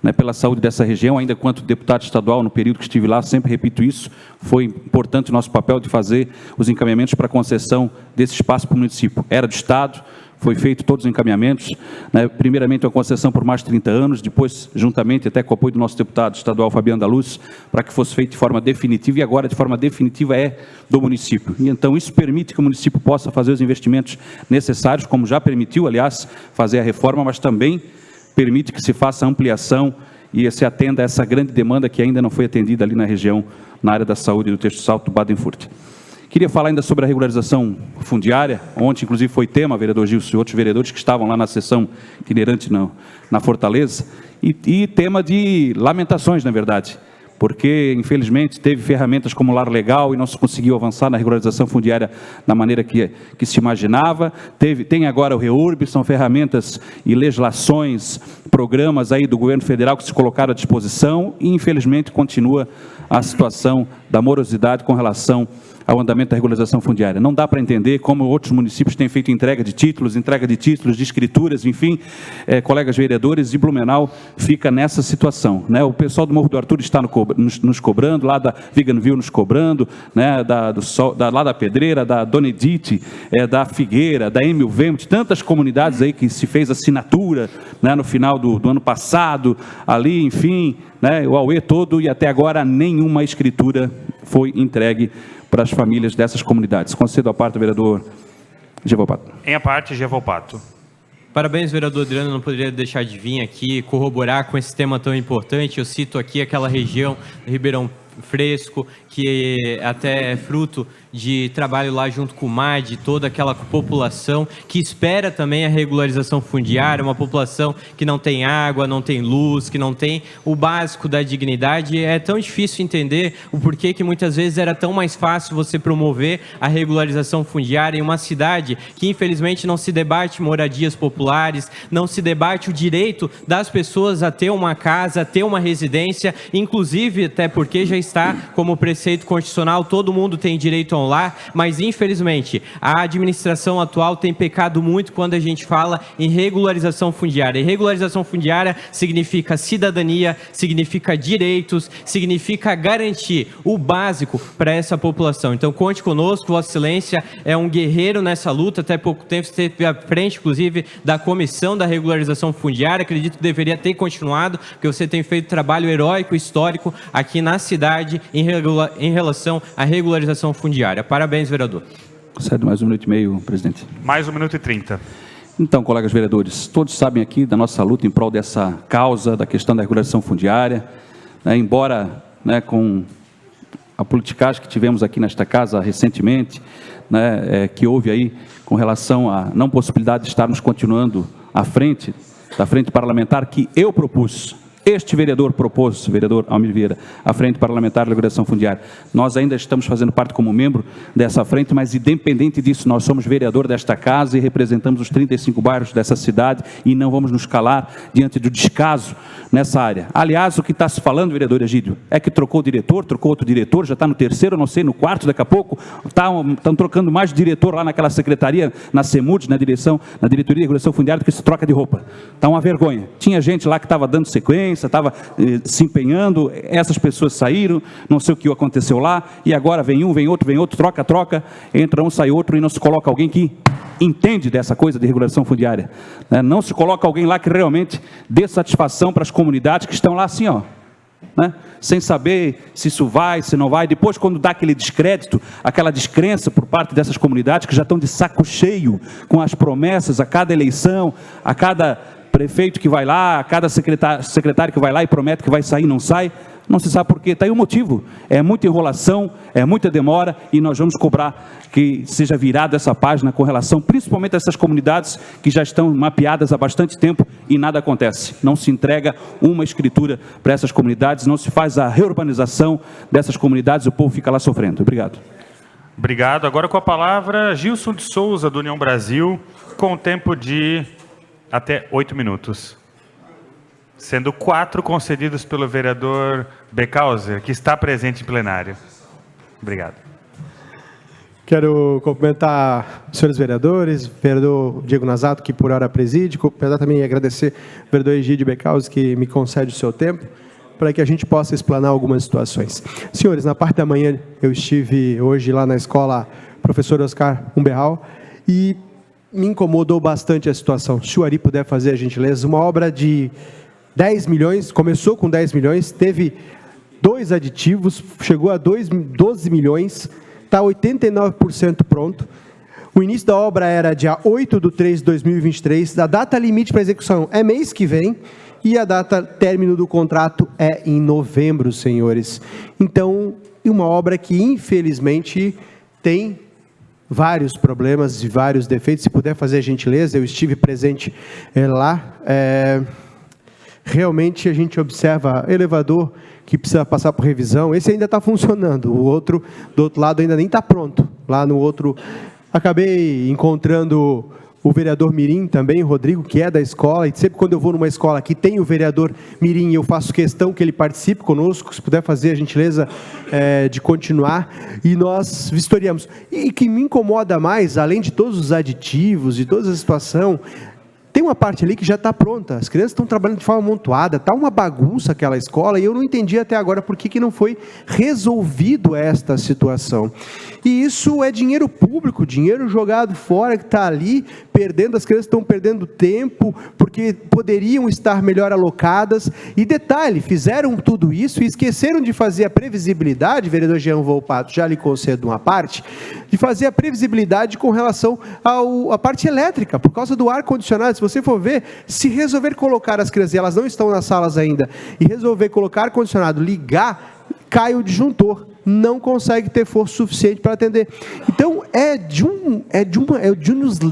né, pela saúde dessa região, ainda quanto deputado estadual, no período que estive lá, sempre repito isso, foi importante o nosso papel de fazer os encaminhamentos para a concessão desse espaço para o município. Era do Estado, foi feito todos os encaminhamentos, né, primeiramente uma concessão por mais de 30 anos, depois, juntamente até com o apoio do nosso deputado estadual, Fabiano da Luz, para que fosse feito de forma definitiva, e agora de forma definitiva é do município. E então isso permite que o município possa fazer os investimentos necessários, como já permitiu, aliás, fazer a reforma, mas também permite que se faça a ampliação e se atenda a essa grande demanda que ainda não foi atendida ali na região, na área da saúde do Terço Salto do Badenfurt. Queria falar ainda sobre a regularização fundiária. Ontem, inclusive, foi tema, vereador Gilson e outros vereadores que estavam lá na sessão itinerante na Fortaleza, e tema de lamentações, na verdade, porque, infelizmente, teve ferramentas como o Lar Legal e não se conseguiu avançar na regularização fundiária da maneira que se imaginava. Tem agora o REURB, são ferramentas e legislações, programas aí do governo federal que se colocaram à disposição e, infelizmente, continua a situação da morosidade com relação ao andamento da regularização fundiária. Não dá para entender como outros municípios têm feito entrega de títulos, de escrituras, enfim, colegas vereadores, e Blumenau fica nessa situação, né? O pessoal do Morro do Arthur está nos cobrando, lá da Viganville nos cobrando, né? Lá da Pedreira, da Dona Edith, da Figueira, da Emil Vemut, tantas comunidades aí que se fez assinatura, né, no final do ano passado, ali, enfim, né, o AUE todo, e até agora nenhuma escritura foi entregue para as famílias dessas comunidades. Concedo a parte, vereador Gevopato. Em a parte, Gevopato. Parabéns, vereador Adriano, não poderia deixar de vir aqui corroborar com esse tema tão importante. Eu cito aqui aquela região, Ribeirão Fresco, que até é fruto de trabalho lá junto com o MAD, toda aquela população que espera também a regularização fundiária, uma população que não tem água, não tem luz, que não tem o básico da dignidade. É tão difícil entender o porquê que muitas vezes era tão mais fácil você promover a regularização fundiária em uma cidade que infelizmente não se debate moradias populares, não se debate o direito das pessoas a ter uma casa, a ter uma residência, inclusive até porque já está como preceito constitucional, todo mundo tem direito a um lar, mas infelizmente a administração atual tem pecado muito quando a gente fala em regularização fundiária. E regularização fundiária significa cidadania, significa direitos, significa garantir o básico para essa população. Então conte conosco, Vossa Excelência é um guerreiro nessa luta, até pouco tempo você esteve à frente, inclusive, da comissão da regularização fundiária, acredito que deveria ter continuado, porque você tem feito trabalho heróico, histórico aqui na cidade em relação à regularização fundiária. Parabéns, vereador. Cedo mais 1 minuto e meio, presidente. Mais 1 minuto e 30. Então, colegas vereadores, todos sabem aqui da nossa luta em prol dessa causa, da questão da regularização fundiária, né, embora, né, com a politicagem que tivemos aqui nesta casa recentemente, né, que houve aí com relação à não possibilidade de estarmos continuando à frente, da frente parlamentar que eu propus. Este vereador propôs, vereador Almir Vieira, a Frente Parlamentar de Regulação Fundiária. Nós ainda estamos fazendo parte como membro dessa frente, mas independente disso, nós somos vereador desta casa e representamos os 35 bairros dessa cidade e não vamos nos calar diante do descaso nessa área. Aliás, o que está se falando, vereador Egídio, é que trocou o diretor, trocou outro diretor, já está no terceiro, não sei, no quarto daqui a pouco, estão trocando mais diretor lá naquela secretaria, na CEMUD, na Diretoria de Regulação Fundiária, do que se troca de roupa. Está uma vergonha. Tinha gente lá que estava dando sequência, imprensa, estava se empenhando, essas pessoas saíram, não sei o que aconteceu lá, e agora vem um, vem outro, troca, entra um, sai outro, e não se coloca alguém que entende dessa coisa de regulação fundiária. Né? Não se coloca alguém lá que realmente dê satisfação para as comunidades que estão lá assim, ó, né? Sem saber se isso vai, se não vai. Depois, quando dá aquele descrédito, aquela descrença por parte dessas comunidades que já estão de saco cheio com as promessas a cada eleição, a cada prefeito que vai lá, a cada secretário que vai lá e promete que vai sair e não sai, não se sabe por quê. Está aí o motivo. É muita enrolação, é muita demora, e nós vamos cobrar que seja virada essa página com relação, principalmente a essas comunidades que já estão mapeadas há bastante tempo e nada acontece. Não se entrega uma escritura para essas comunidades, não se faz a reurbanização dessas comunidades, o povo fica lá sofrendo. Obrigado. Obrigado. Agora com a palavra, Gilson de Souza, do União Brasil, com tempo de até 8 minutos. Sendo 4 concedidos pelo vereador Beckhauser, que está presente em plenário. Obrigado. Quero cumprimentar os senhores vereadores, vereador Diego Nazato, que por hora preside, cumprimentar também e agradecer ao vereador Egídio Beckhauser, que me concede o seu tempo, para que a gente possa explanar algumas situações. Senhores, na parte da manhã eu estive hoje lá na escola professor Oscar Umberral e me incomodou bastante a situação. Se o Ari puder fazer a gentileza, uma obra de 10 milhões, começou com 10 milhões, teve 2 aditivos, chegou a 12 milhões, está 89% pronto. O início da obra era dia 8/3/2023, a data limite para execução é mês que vem, e a data término do contrato é em novembro, senhores. Então, uma obra que, infelizmente, tem vários problemas e vários defeitos. Se puder fazer a gentileza, eu estive presente lá. Realmente, a gente observa elevador que precisa passar por revisão. Esse ainda está funcionando. O outro, do outro lado, ainda nem está pronto. Lá no outro, acabei encontrando o vereador Mirim também, Rodrigo, que é da escola, e sempre quando eu vou numa escola que tem o vereador Mirim, eu faço questão que ele participe conosco, se puder fazer a gentileza de continuar, e nós vistoriamos. E que me incomoda mais, além de todos os aditivos e toda a situação, tem uma parte ali que já está pronta, as crianças estão trabalhando de forma amontoada, está uma bagunça aquela escola, e eu não entendi até agora por que não foi resolvido esta situação. E isso é dinheiro público, dinheiro jogado fora, que está ali, perdendo, as crianças estão perdendo tempo, porque poderiam estar melhor alocadas. E detalhe, fizeram tudo isso e esqueceram de fazer a previsibilidade, vereador Jean Volpato, já lhe concedo uma parte, de fazer a previsibilidade com relação à parte elétrica, por causa do ar-condicionado. Se você for ver, se resolver colocar as crianças, e elas não estão nas salas ainda, e resolver colocar ar-condicionado, ligar, cai o disjuntor, não consegue ter força suficiente para atender. Então, é de um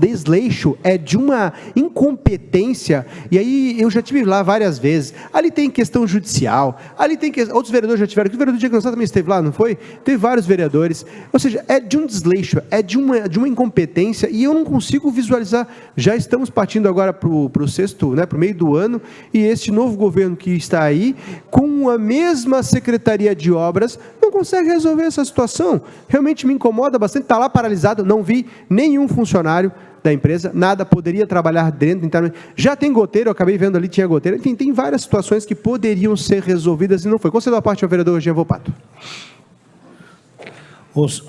desleixo, é de uma incompetência, e aí eu já estive lá várias vezes, ali tem questão judicial, ali tem outros vereadores já tiveram, o vereador Diego Nazato também esteve lá, não foi? Teve vários vereadores, ou seja, é de um desleixo, é de uma incompetência, e eu não consigo visualizar. Já estamos partindo agora para o sexto, né, para o meio do ano, e este novo governo que está aí, com a mesma Secretaria de Obras, não consegue resolver essa situação. Realmente me incomoda bastante, está lá paralisado, não vi nenhum funcionário da empresa, nada, poderia trabalhar dentro, internamente. Já tem goteiro, eu acabei vendo ali, tinha goteiro, enfim, tem várias situações que poderiam ser resolvidas e não foi. Concedo a parte ao vereador Jean Volpato.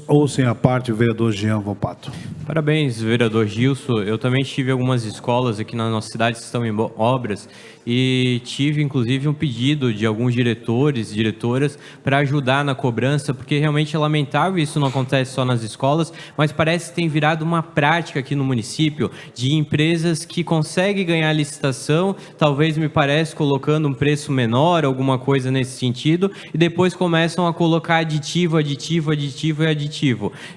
Ouçam a parte o vereador Jean Volpato. Parabéns, vereador Gilson. Eu também tive algumas escolas aqui na nossa cidade que estão em obras e tive, inclusive, um pedido de alguns diretores e diretoras para ajudar na cobrança, porque realmente é lamentável, isso não acontece só nas escolas, mas parece que tem virado uma prática aqui no município de empresas que conseguem ganhar licitação, talvez me parece colocando um preço menor, alguma coisa nesse sentido, e depois começam a colocar aditivo.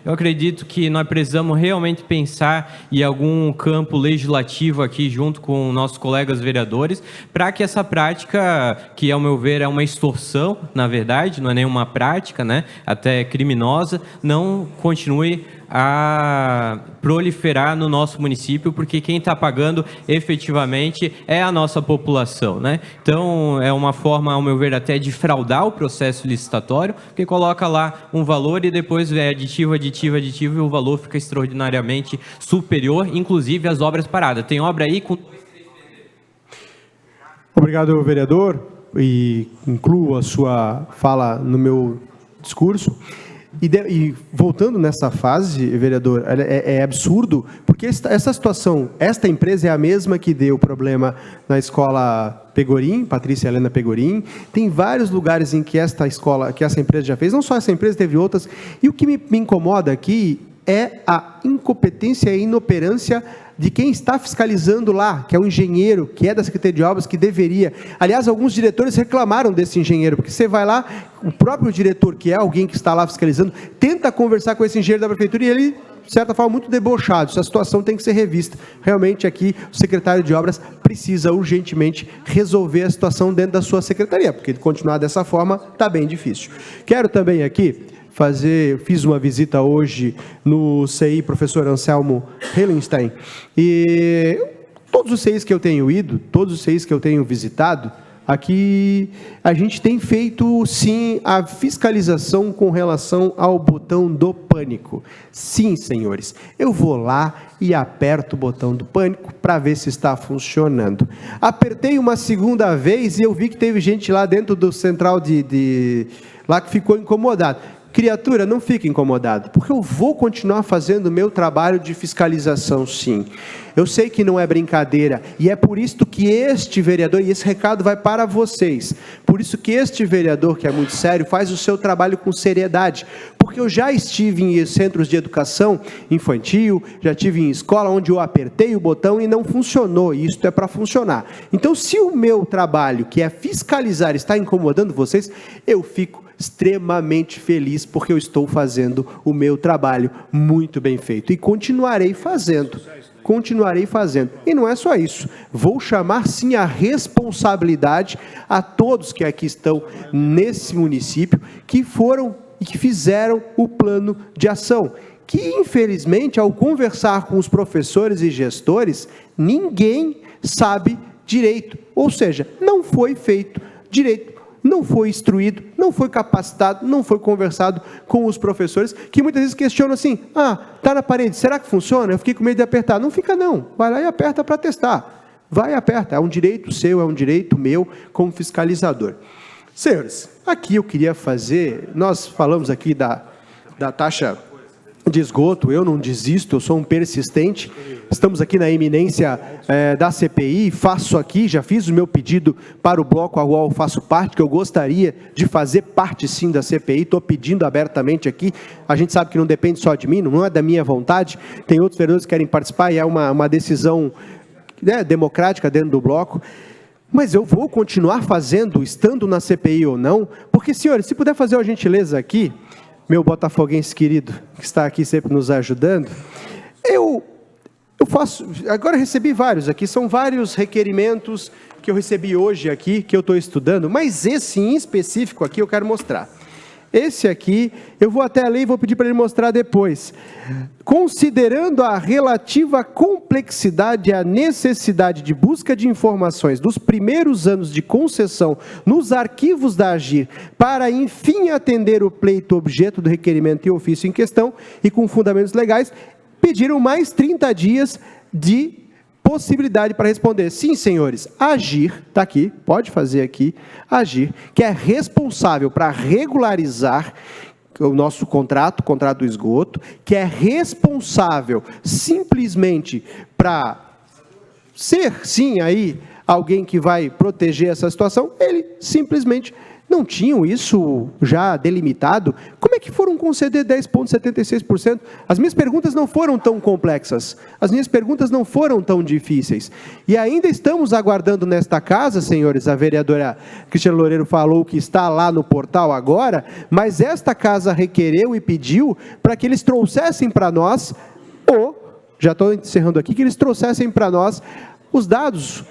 Eu acredito que nós precisamos realmente pensar em algum campo legislativo aqui junto com nossos colegas vereadores, para que essa prática, que ao meu ver é uma extorsão, na verdade, não é nenhuma prática, né, até criminosa, não continue a proliferar no nosso município, porque quem está pagando efetivamente é a nossa população, né? Então, é uma forma, ao meu ver, até de fraudar o processo licitatório, porque coloca lá um valor e depois é aditivo, e o valor fica extraordinariamente superior, inclusive às obras paradas. Tem obra aí com... Obrigado, vereador. e incluo a sua fala no meu discurso. E voltando nessa fase, vereador, é absurdo, porque essa situação, esta empresa é a mesma que deu problema na escola Pegorim, Patrícia Helena Pegorim. Tem vários lugares em que essa empresa já fez, não só essa empresa, teve outras. E o que me incomoda aqui é a incompetência e inoperância de quem está fiscalizando lá, que é o engenheiro, que é da Secretaria de Obras, que deveria. Aliás, alguns diretores reclamaram desse engenheiro, porque você vai lá, o próprio diretor, que é alguém que está lá fiscalizando, tenta conversar com esse engenheiro da prefeitura e ele, de certa forma, muito debochado. Essa situação tem que ser revista. Realmente, aqui, o secretário de Obras precisa urgentemente resolver a situação dentro da sua secretaria, porque continuar dessa forma está bem difícil. Quero também aqui fiz uma visita hoje no CI Professor Anselmo Hellenstein, e todos os CIs que eu tenho ido, todos os CIs que eu tenho visitado, aqui a gente tem feito, sim, a fiscalização com relação ao botão do pânico. Sim, senhores, eu vou lá e aperto o botão do pânico para ver se está funcionando. Apertei uma segunda vez e eu vi que teve gente lá dentro do central lá que ficou incomodado. Criatura, não fique incomodado, porque eu vou continuar fazendo o meu trabalho de fiscalização, sim. Eu sei que não é brincadeira, e é por isso que este vereador, e esse recado vai para vocês, por isso que este vereador, que é muito sério, faz o seu trabalho com seriedade, porque eu já estive em centros de educação infantil, já estive em escola onde eu apertei o botão e não funcionou, e isso é para funcionar. Então, se o meu trabalho, que é fiscalizar, está incomodando vocês, eu fico extremamente feliz, porque eu estou fazendo o meu trabalho muito bem feito, e continuarei fazendo. E não é só isso, vou chamar sim a responsabilidade a todos que aqui estão nesse município, que foram e que fizeram o plano de ação, que infelizmente, ao conversar com os professores e gestores, ninguém sabe direito, ou seja, não foi feito direito, não foi instruído, não foi capacitado, não foi conversado com os professores, que muitas vezes questionam assim, está na parede, será que funciona? Eu fiquei com medo de apertar. Não fica não, vai lá e aperta para testar. Vai e aperta, é um direito seu, é um direito meu como fiscalizador. Senhores, aqui eu queria fazer, nós falamos aqui da taxa de esgoto, eu não desisto, eu sou um persistente, estamos aqui na iminência da CPI, já fiz o meu pedido para o bloco ao qual eu faço parte, que eu gostaria de fazer parte sim da CPI, estou pedindo abertamente aqui, a gente sabe que não depende só de mim, não é da minha vontade, tem outros vereadores que querem participar e é uma decisão democrática dentro do bloco, mas eu vou continuar fazendo, estando na CPI ou não, porque, senhores, se puder fazer uma gentileza aqui, meu botafoguense querido, que está aqui sempre nos ajudando, eu faço, agora recebi vários aqui, são vários requerimentos que eu recebi hoje aqui, que eu estou estudando, mas esse em específico aqui eu quero mostrar. Esse aqui, eu vou até ler e vou pedir para ele mostrar depois. Considerando a relativa complexidade e a necessidade de busca de informações dos primeiros anos de concessão nos arquivos da AGIR, para enfim atender o pleito objeto do requerimento e ofício em questão, e com fundamentos legais, pediram mais 30 dias de possibilidade para responder. Sim, senhores, a AGIR, está aqui, pode fazer aqui, a AGIR, que é responsável para regularizar o nosso contrato do esgoto, que é responsável simplesmente para ser, sim, aí, alguém que vai proteger essa situação, ele simplesmente não tinham isso já delimitado. Como é que foram conceder 10,76%? As minhas perguntas não foram tão complexas, as minhas perguntas não foram tão difíceis. E ainda estamos aguardando nesta casa, senhores, a vereadora Cristiane Loureiro falou que está lá no portal agora, mas esta casa requereu e pediu para que eles trouxessem para nós, já estou encerrando aqui, que eles trouxessem para nós os dados.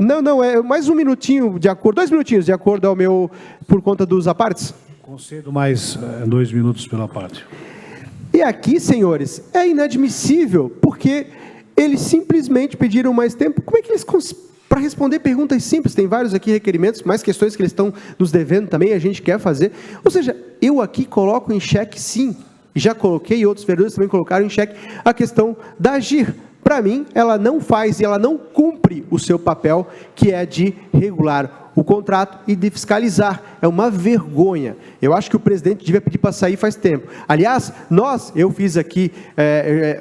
Não, é mais um minutinho, de acordo, 2 minutinhos, de acordo ao meu, por conta dos apartes. Concedo mais 2 minutos pela parte. E aqui, senhores, é inadmissível, porque eles simplesmente pediram mais tempo. Como é que eles, para responder perguntas simples, tem vários aqui requerimentos, mais questões que eles estão nos devendo também, a gente quer fazer. Ou seja, eu aqui coloco em xeque, sim, e já coloquei, e outros vereadores também colocaram em xeque, a questão da AGIR. Para mim, ela não faz e ela não cumpre o seu papel, que é de regular o contrato e de fiscalizar. É uma vergonha. Eu acho que o presidente devia pedir para sair faz tempo. Aliás, eu fiz aqui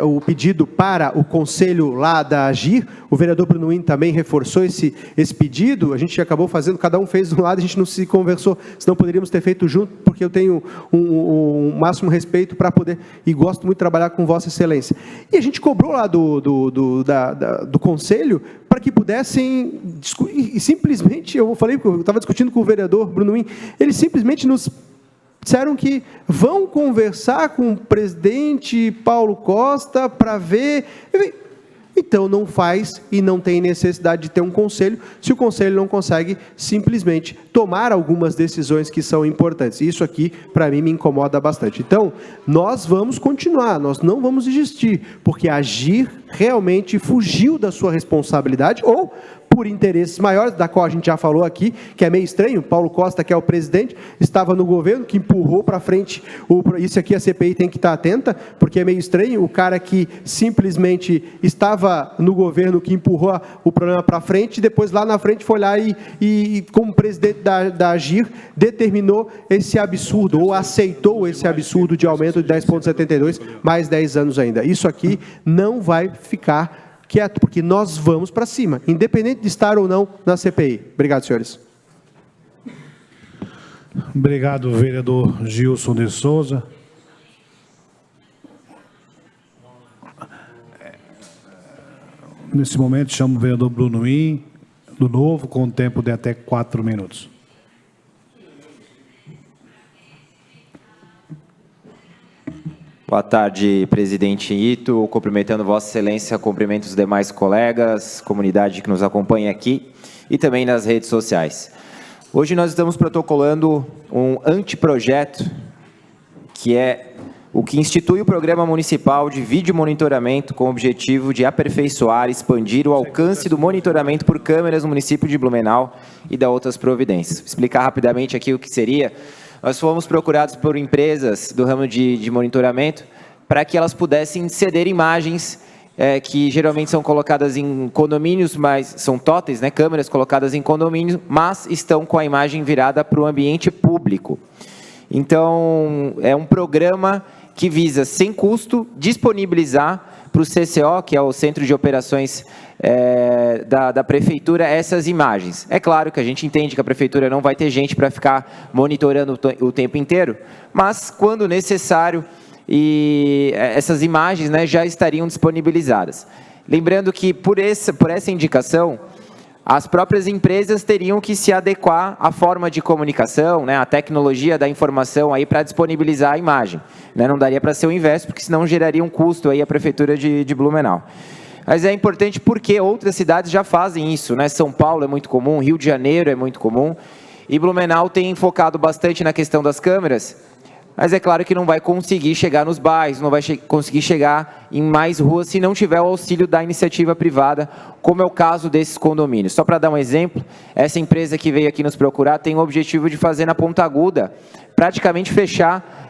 o pedido para o conselho lá da AGIR, o vereador Bruno Win também reforçou esse pedido, a gente acabou fazendo, cada um fez de um lado, a gente não se conversou, senão poderíamos ter feito junto, porque eu tenho um máximo respeito para poder, e gosto muito de trabalhar com Vossa Excelência. E a gente cobrou lá do conselho para que pudessem, e simplesmente, eu estava discutindo com o vereador Bruno Win, eles simplesmente nos disseram que vão conversar com o presidente Paulo Costa para ver. Então não faz e não tem necessidade de ter um conselho, se o conselho não consegue simplesmente tomar algumas decisões que são importantes. Isso aqui, para mim, me incomoda bastante. Então, nós vamos continuar, nós não vamos desistir, porque a AGIR realmente fugiu da sua responsabilidade, ou por interesses maiores, da qual a gente já falou aqui, que é meio estranho. Paulo Costa, que é o presidente, estava no governo, que empurrou para frente, isso aqui a CPI tem que estar atenta, porque é meio estranho, o cara que simplesmente estava no governo, que empurrou o problema para frente, e depois lá na frente foi lá e como presidente da AGIR, determinou esse absurdo, ou aceitou esse absurdo de aumento de 10,72, mais 10 anos ainda. Isso aqui não vai ficar quieto, porque nós vamos para cima, independente de estar ou não na CPI. Obrigado, senhores. Obrigado, vereador Gilson de Souza. Nesse momento, chamo o vereador Bruno Win, do Novo, com tempo de até 4 minutos. Boa tarde, presidente Ito, cumprimentando Vossa Excelência, cumprimento os demais colegas, comunidade que nos acompanha aqui e também nas redes sociais. Hoje nós estamos protocolando um anteprojeto, que é o que institui o Programa Municipal de Vídeo Monitoramento com o objetivo de aperfeiçoar e expandir o alcance do monitoramento por câmeras no município de Blumenau e da outras providências. Vou explicar rapidamente aqui o que seria. Nós fomos procurados por empresas do ramo de monitoramento para que elas pudessem ceder imagens que geralmente são colocadas em condomínios, mas são totens, né, câmeras colocadas em condomínios, mas estão com a imagem virada para o ambiente público. Então, é um programa que visa, sem custo, disponibilizar para o CCO, que é o Centro de Operações da Prefeitura, essas imagens. É claro que a gente entende que a Prefeitura não vai ter gente para ficar monitorando o tempo inteiro, mas, quando necessário, essas imagens, né, já estariam disponibilizadas. Lembrando que, por essa indicação, as próprias empresas teriam que se adequar à forma de comunicação, né, à tecnologia da informação aí para disponibilizar a imagem. Né, não daria para ser o inverso, porque senão geraria um custo aí à Prefeitura de Blumenau. Mas é importante porque outras cidades já fazem isso, né? São Paulo é muito comum, Rio de Janeiro é muito comum, e Blumenau tem focado bastante na questão das câmeras, mas é claro que não vai conseguir chegar nos bairros, não vai conseguir chegar em mais ruas se não tiver o auxílio da iniciativa privada, como é o caso desses condomínios. Só para dar um exemplo, essa empresa que veio aqui nos procurar tem o objetivo de fazer na Ponta Aguda, praticamente fechar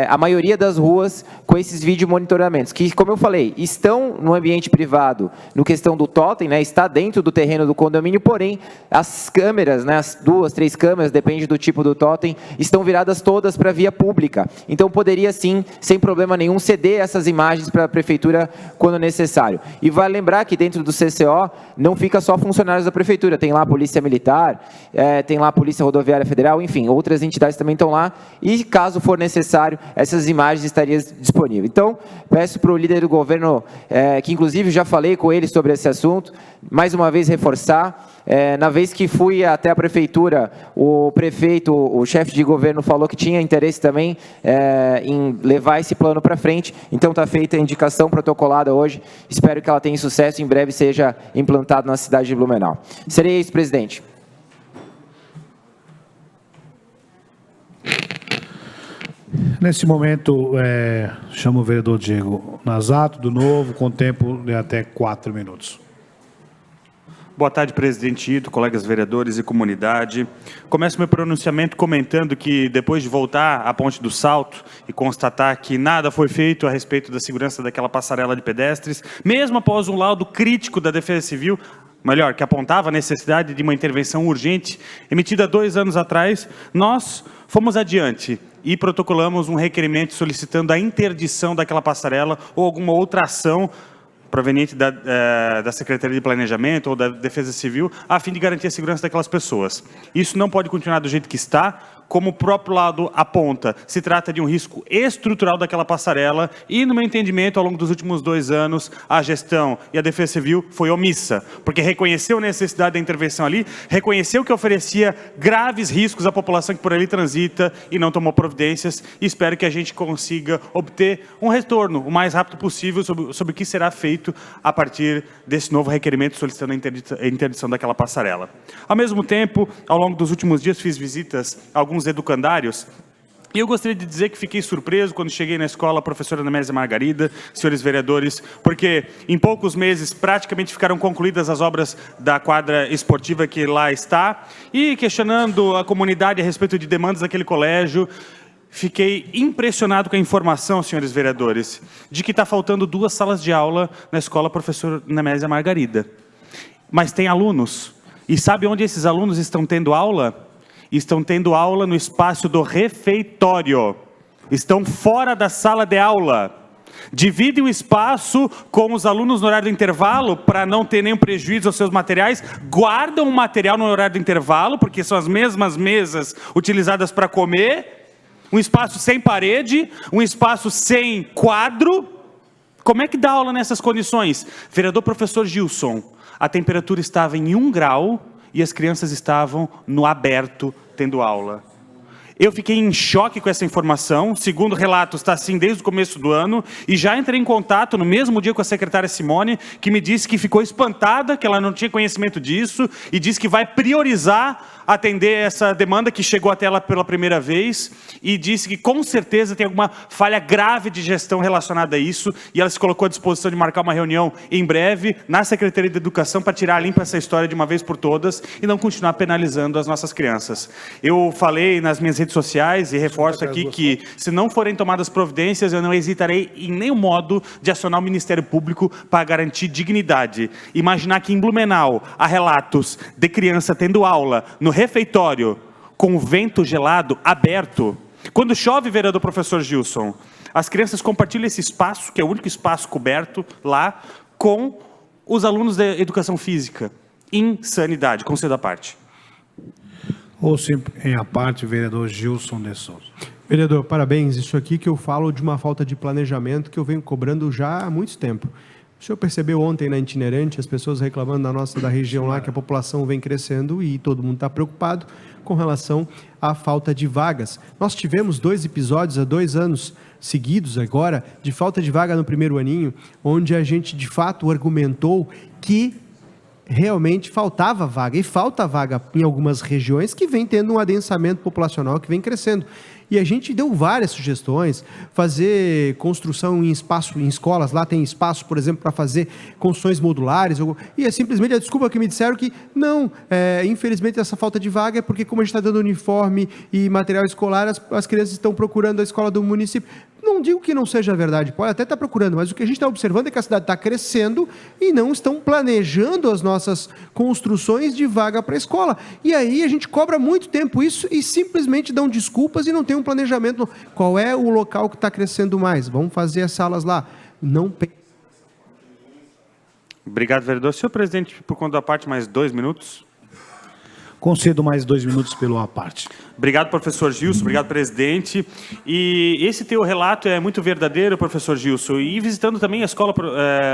a maioria das ruas com esses vídeo monitoramentos, que, como eu falei, estão no ambiente privado, no questão do totem, né, está dentro do terreno do condomínio, porém, as câmeras, né, as 2, 3 câmeras, depende do tipo do totem, estão viradas todas para a via pública. Então, poderia sim, sem problema nenhum, ceder essas imagens para a Prefeitura quando necessário. E vale lembrar que dentro do CCO não fica só funcionários da Prefeitura, tem lá a Polícia Militar, tem lá a Polícia Rodoviária Federal, enfim, outras entidades também estão lá, e caso for necessário, essas imagens estariam disponíveis. Então, peço para o líder do governo, que inclusive já falei com ele sobre esse assunto, mais uma vez reforçar, na vez que fui até a Prefeitura, o prefeito, o chefe de governo falou que tinha interesse também em levar esse plano para frente, então está feita a indicação protocolada hoje, espero que ela tenha sucesso e em breve seja implantado na cidade de Blumenau. Serei isso, presidente. Nesse momento, chamo o vereador Diego Nazato, do Novo, com tempo de até 4 minutos. Boa tarde, presidente Ito, colegas vereadores e comunidade. Começo meu pronunciamento comentando que, depois de voltar à Ponte do Salto e constatar que nada foi feito a respeito da segurança daquela passarela de pedestres, mesmo após um laudo crítico da Defesa Civil, melhor, que apontava a necessidade de uma intervenção urgente, emitida 2 anos atrás, nós fomos adiante e protocolamos um requerimento solicitando a interdição daquela passarela ou alguma outra ação proveniente da Secretaria de Planejamento ou da Defesa Civil, a fim de garantir a segurança daquelas pessoas. Isso não pode continuar do jeito que está, como o próprio lado aponta. Se trata de um risco estrutural daquela passarela e, no meu entendimento, ao longo dos últimos 2 anos, a gestão e a Defesa Civil foi omissa, porque reconheceu a necessidade da intervenção ali, reconheceu que oferecia graves riscos à população que por ali transita e não tomou providências, e espero que a gente consiga obter um retorno o mais rápido possível sobre o que será feito a partir desse novo requerimento solicitando a interdição daquela passarela. Ao mesmo tempo, ao longo dos últimos dias, fiz visitas a alguns educandários, e eu gostaria de dizer que fiquei surpreso quando cheguei na escola, professora Nemésia Margarida, senhores vereadores, porque em poucos meses praticamente ficaram concluídas as obras da quadra esportiva que lá está, e questionando a comunidade a respeito de demandas daquele colégio, fiquei impressionado com a informação, senhores vereadores, de que está faltando 2 salas de aula na escola professora Nemésia Margarida. Mas tem alunos, e sabe onde esses alunos estão tendo aula? Estão tendo aula no espaço do refeitório. Estão fora da sala de aula. Dividem o espaço com os alunos no horário do intervalo para não ter nenhum prejuízo aos seus materiais. Guardam o material no horário do intervalo, porque são as mesmas mesas utilizadas para comer. Um espaço sem parede, um espaço sem quadro. Como é que dá aula nessas condições? Vereador professor Gilson, a temperatura estava em 1 grau e as crianças estavam no aberto tendo aula. Eu fiquei em choque com essa informação, segundo relatos, está assim desde o começo do ano, e já entrei em contato no mesmo dia com a secretária Simone, que me disse que ficou espantada, que ela não tinha conhecimento disso, e disse que vai priorizar atender essa demanda que chegou até ela pela primeira vez, e disse que com certeza tem alguma falha grave de gestão relacionada a isso, e ela se colocou à disposição de marcar uma reunião em breve na Secretaria de Educação para tirar a limpo essa história de uma vez por todas e não continuar penalizando as nossas crianças. Eu falei nas minhas redes sociais e reforço aqui que, se não forem tomadas providências, eu não hesitarei em nenhum modo de acionar o Ministério Público para garantir dignidade. Imaginar que em Blumenau há relatos de criança tendo aula no refeitório com o vento gelado aberto. Quando chove, vereador professor Gilson, as crianças compartilham esse espaço, que é o único espaço coberto lá, com os alunos da educação física. Insanidade, concedo à parte. Ou sempre em a parte, vereador Gilson de Souza. Vereador, parabéns. Isso aqui que eu falo de uma falta de planejamento que eu venho cobrando já há muito tempo. O senhor percebeu ontem na itinerante as pessoas reclamando da região lá que a população vem crescendo e todo mundo está preocupado com relação à falta de vagas. Nós tivemos 2 episódios há 2 anos seguidos agora de falta de vaga no primeiro aninho, onde a gente de fato argumentou que realmente faltava vaga, e falta vaga em algumas regiões que vem tendo um adensamento populacional que vem crescendo. E a gente deu várias sugestões, fazer construção em espaço, em escolas, lá tem espaço, por exemplo, para fazer construções modulares, e é simplesmente a desculpa que me disseram que não, infelizmente essa falta de vaga é porque como a gente está dando uniforme e material escolar, as crianças estão procurando a escola do município. Não digo que não seja verdade, pode até estar procurando, mas o que a gente está observando é que a cidade está crescendo e não estão planejando as nossas construções de vaga para a escola. E aí a gente cobra muito tempo isso e simplesmente dão desculpas e não tem um planejamento. Qual é o local que está crescendo mais? Vamos fazer as salas lá. Não. Obrigado, vereador. Senhor presidente, por conta da parte, mais 2 minutos. Concedo mais 2 minutos pelo à parte. Obrigado, professor Gilson. Obrigado, presidente. E esse teu relato é muito verdadeiro, professor Gilson. E visitando também a escola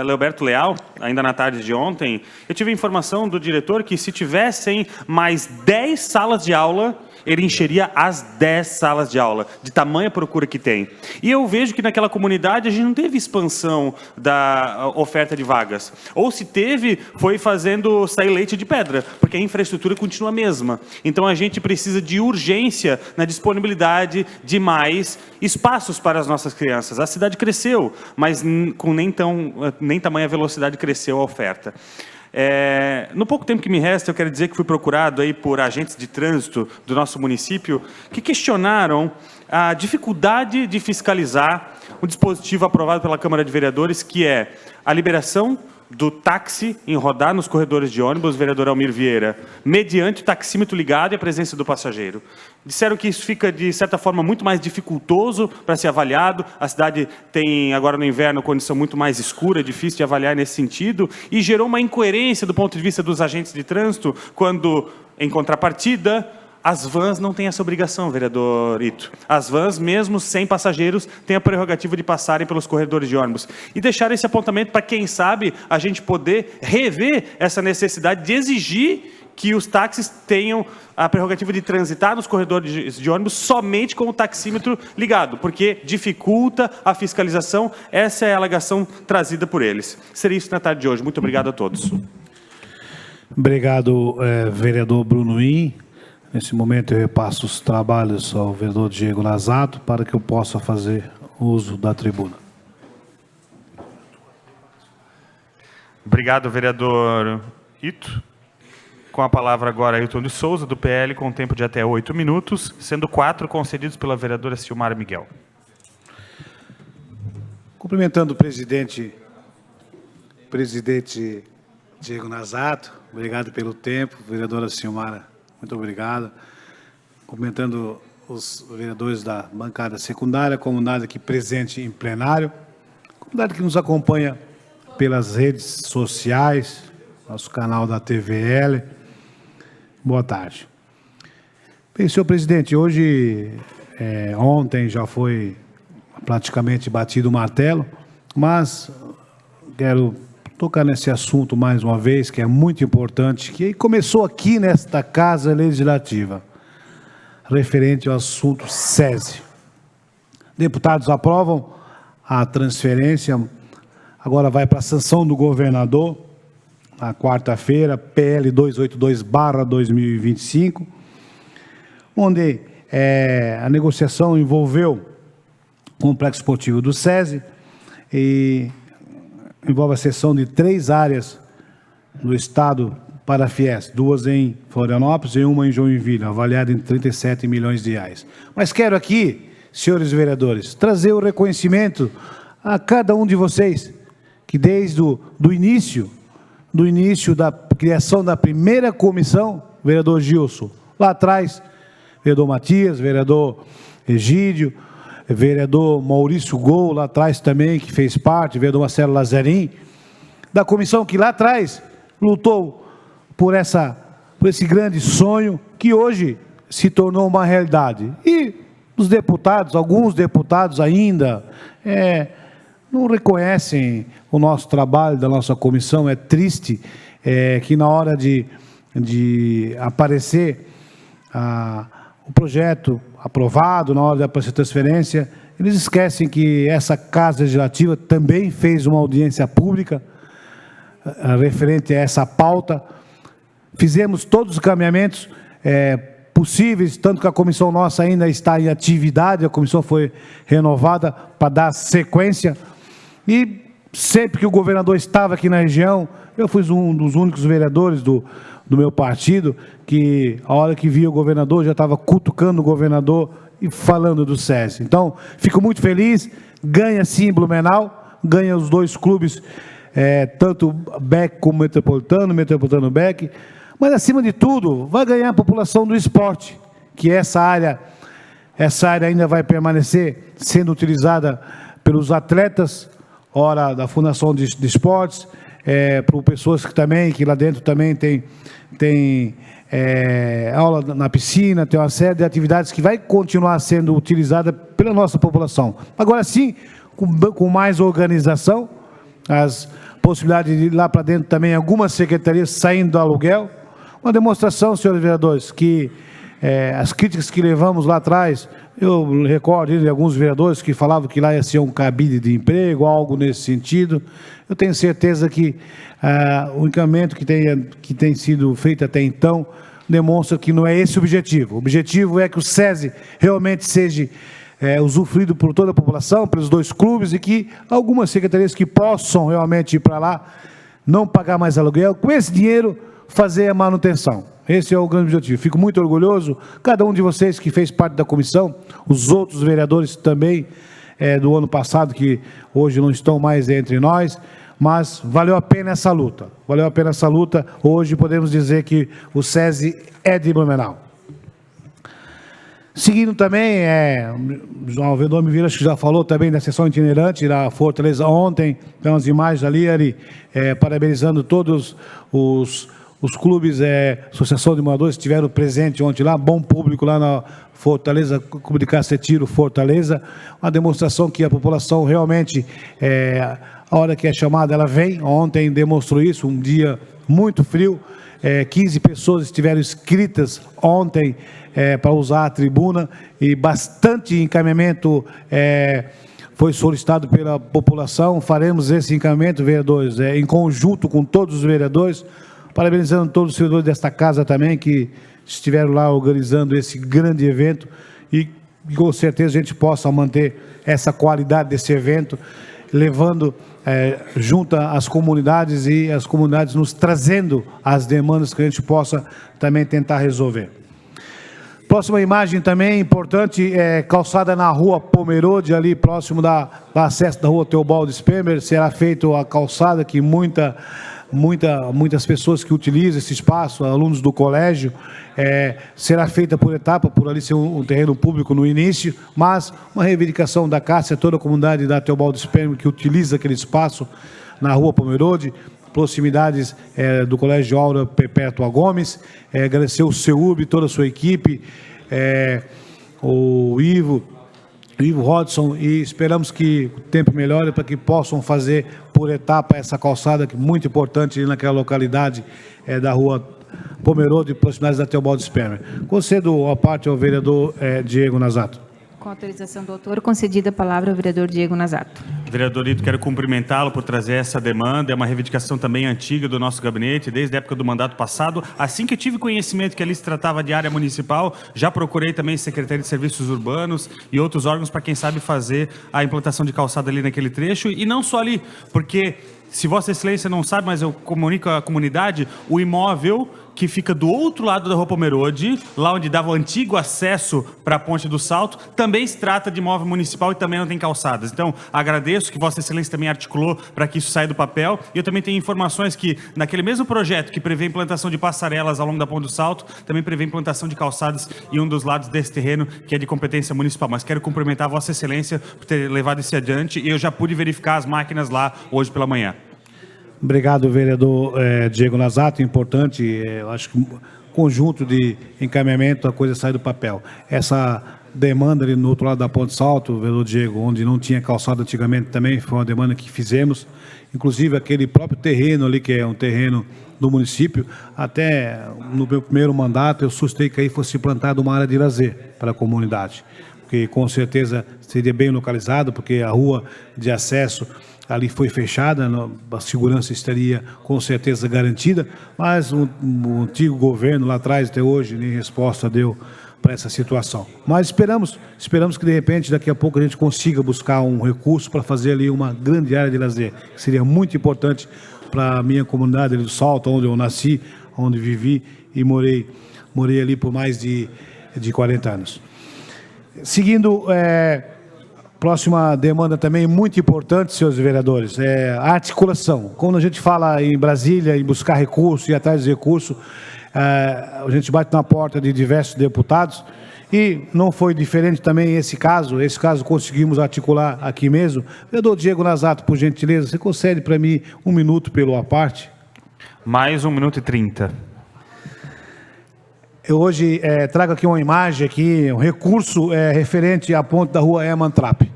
Leoberto Leal, ainda na tarde de ontem, eu tive a informação do diretor que se tivessem mais 10 salas de aula, ele encheria as 10 salas de aula, de tamanha procura que tem. E eu vejo que naquela comunidade a gente não teve expansão da oferta de vagas. Ou se teve, foi fazendo sair leite de pedra, porque a infraestrutura continua a mesma. Então a gente precisa de urgência na disponibilidade de mais espaços para as nossas crianças. A cidade cresceu, mas com nem tamanha velocidade cresceu a oferta. No pouco tempo que me resta, eu quero dizer que fui procurado aí por agentes de trânsito do nosso município que questionaram a dificuldade de fiscalizar o dispositivo aprovado pela Câmara de Vereadores, que é a liberação do táxi em rodar nos corredores de ônibus, vereador Almir Vieira, mediante o taxímetro ligado e a presença do passageiro. Disseram que isso fica, de certa forma, muito mais dificultoso para ser avaliado. A cidade tem, agora no inverno, condição muito mais escura, difícil de avaliar nesse sentido, e gerou uma incoerência do ponto de vista dos agentes de trânsito, quando, em contrapartida, as vans não têm essa obrigação, vereador Ito. As vans, mesmo sem passageiros, têm a prerrogativa de passarem pelos corredores de ônibus. E deixar esse apontamento para, quem sabe, a gente poder rever essa necessidade de exigir que os táxis tenham a prerrogativa de transitar nos corredores de ônibus somente com o taxímetro ligado, porque dificulta a fiscalização. Essa é a alegação trazida por eles. Seria isso na tarde de hoje. Muito obrigado a todos. Obrigado, vereador Bruno Win. Nesse momento eu repasso os trabalhos ao vereador Diego Nazato para que eu possa fazer uso da tribuna. Obrigado, vereador Ito. Com a palavra agora, Ailton de Souza, do PL, com tempo de até 8 minutos, sendo 4 concedidos pela vereadora Silmara Miguel. Cumprimentando o presidente Diego Nazato, obrigado pelo tempo, vereadora Silmara, muito obrigado. Cumprimentando os vereadores da bancada secundária, a comunidade aqui presente em plenário, a comunidade que nos acompanha pelas redes sociais, nosso canal da TVL. Boa tarde. Bem, senhor presidente, ontem já foi praticamente batido o martelo, mas quero tocar nesse assunto mais uma vez, que é muito importante, que começou aqui nesta Casa Legislativa, referente ao assunto SESI. Deputados aprovam a transferência, agora vai para a sanção do governador, na quarta-feira, PL 282/2025, onde a negociação envolveu o complexo esportivo do SESI e envolve a cessão de 3 áreas do estado para a Fies, 2 em Florianópolis e 1 em Joinville, avaliada em 37 milhões de reais. Mas quero aqui, senhores vereadores, trazer o reconhecimento a cada um de vocês, que desde o início da criação da primeira comissão, vereador Gilson, lá atrás, vereador Matias, vereador Egídio, vereador Maurício Gol, lá atrás também, que fez parte, vereador Marcelo Lazarim, da comissão que lá atrás lutou por esse grande sonho, que hoje se tornou uma realidade. E os deputados, alguns deputados ainda, não reconhecem o nosso trabalho da nossa comissão. É triste que na hora de aparecer o projeto aprovado, na hora de aparecer a transferência, eles esquecem que essa Casa Legislativa também fez uma audiência pública referente a essa pauta. Fizemos todos os caminhamentos possíveis, tanto que a comissão nossa ainda está em atividade, a comissão foi renovada para dar sequência. E sempre que o governador estava aqui na região, eu fui um dos únicos vereadores do meu partido que, a hora que via o governador, já estava cutucando o governador e falando do SESI. Então, fico muito feliz, ganha sim Blumenau, ganha os 2 clubes, tanto Beck como Metropolitano Beck, mas, acima de tudo, vai ganhar a população do esporte, que essa área ainda vai permanecer sendo utilizada pelos atletas, ora da Fundação de Esportes, por pessoas que lá dentro também tem aula na piscina, tem uma série de atividades que vai continuar sendo utilizada pela nossa população. Agora sim, com mais organização, as possibilidades de ir lá para dentro também, algumas secretarias saindo do aluguel. Uma demonstração, senhores vereadores, que as críticas que levamos lá atrás, eu recordo de alguns vereadores que falavam que lá ia ser um cabide de emprego, algo nesse sentido. Eu tenho certeza que o encaminhamento que tem sido feito até então demonstra que não é esse o objetivo. O objetivo é que o SESI realmente seja usufruído por toda a população, pelos 2 clubes, e que algumas secretarias que possam realmente ir para lá, não pagar mais aluguel, com esse dinheiro fazer a manutenção. Esse é o grande objetivo. Fico muito orgulhoso, cada um de vocês que fez parte da comissão, os outros vereadores também do ano passado, que hoje não estão mais entre nós, mas valeu a pena essa luta. Valeu a pena essa luta. Hoje podemos dizer que o SESI é de Blumenau. Seguindo também, o vereador Mivira acho que já falou também da sessão itinerante da Fortaleza ontem, tem umas imagens ali, parabenizando todos os clubes, Associação de Moradores que estiveram presentes ontem lá, bom público lá na Fortaleza, Clube de Cacetiro Fortaleza, uma demonstração que a população realmente, a hora que é chamada, ela vem. Ontem demonstrou isso, um dia muito frio, 15 pessoas estiveram inscritas ontem para usar a tribuna e bastante encaminhamento foi solicitado pela população. Faremos esse encaminhamento, vereadores, em conjunto com todos os vereadores, parabenizando todos os vereadores desta casa também que estiveram lá organizando esse grande evento e com certeza a gente possa manter essa qualidade desse evento, levando junto às comunidades e as comunidades nos trazendo as demandas que a gente possa também tentar resolver. Próxima imagem também importante, calçada na rua Pomerode, ali próximo da acesso da rua Teobaldo Spemer, será feita a calçada que muitas pessoas que utilizam esse espaço, alunos do colégio, será feita por etapa, por ali ser um terreno público no início, mas uma reivindicação da Cássia, toda a comunidade da Teobaldo Spemer que utiliza aquele espaço na rua Pomerode, proximidades do Colégio Aura Perpétua Gomes, agradecer o CEUB, toda a sua equipe, o Ivo Rodson, e esperamos que o tempo melhore para que possam fazer por etapa essa calçada, que é muito importante naquela localidade da rua Pomerode, proximidades da Teobaldo Spemer. Concedo a parte ao vereador Diego Nazato. Com autorização do autor, concedida a palavra ao vereador Diego Nazato. Vereador Ito, quero cumprimentá-lo por trazer essa demanda. É uma reivindicação também antiga do nosso gabinete, desde a época do mandato passado. Assim que eu tive conhecimento que ali se tratava de área municipal, já procurei também Secretaria de Serviços Urbanos e outros órgãos para, quem sabe, fazer a implantação de calçada ali naquele trecho. E não só ali, porque, se Vossa Excelência não sabe, mas eu comunico à comunidade, o imóvel que fica do outro lado da rua Pomerode, lá onde dava o antigo acesso para a Ponte do Salto, também se trata de imóvel municipal e também não tem calçadas. Então, agradeço que Vossa Excelência também articulou para que isso saia do papel. E eu também tenho informações que, naquele mesmo projeto que prevê implantação de passarelas ao longo da Ponte do Salto, também prevê implantação de calçadas em um dos lados desse terreno, que é de competência municipal. Mas quero cumprimentar Vossa Excelência por ter levado isso adiante, e eu já pude verificar as máquinas lá hoje pela manhã. Obrigado, vereador Diego Nazato. Importante, eu acho que conjunto de encaminhamento, a coisa sai do papel. Essa demanda ali no outro lado da Ponte Salto, vereador Diego, onde não tinha calçada antigamente também, foi uma demanda que fizemos. Inclusive, aquele próprio terreno ali, que é um terreno do município, até no meu primeiro mandato, eu sustei que aí fosse implantada uma área de lazer para a comunidade, porque com certeza seria bem localizado, porque a rua de acesso ali foi fechada, a segurança estaria com certeza garantida, mas o antigo governo lá atrás, até hoje, nem resposta deu para essa situação. Mas esperamos que de repente, daqui a pouco, a gente consiga buscar um recurso para fazer ali uma grande área de lazer, que seria muito importante para a minha comunidade ali do Salto, onde eu nasci, onde vivi e morei ali por mais de 40 anos. Seguindo, próxima demanda também muito importante, senhores vereadores, a articulação. Quando a gente fala em Brasília, em buscar recursos e atrás de recursos, a gente bate na porta de diversos deputados e não foi diferente também esse caso conseguimos articular aqui mesmo. Vereador Diego Nazato, por gentileza, você concede para mim 1 minuto pelo à parte? Mais 1 minuto e 30. Eu hoje trago aqui uma imagem, um recurso referente à ponte da rua Herman Trapp.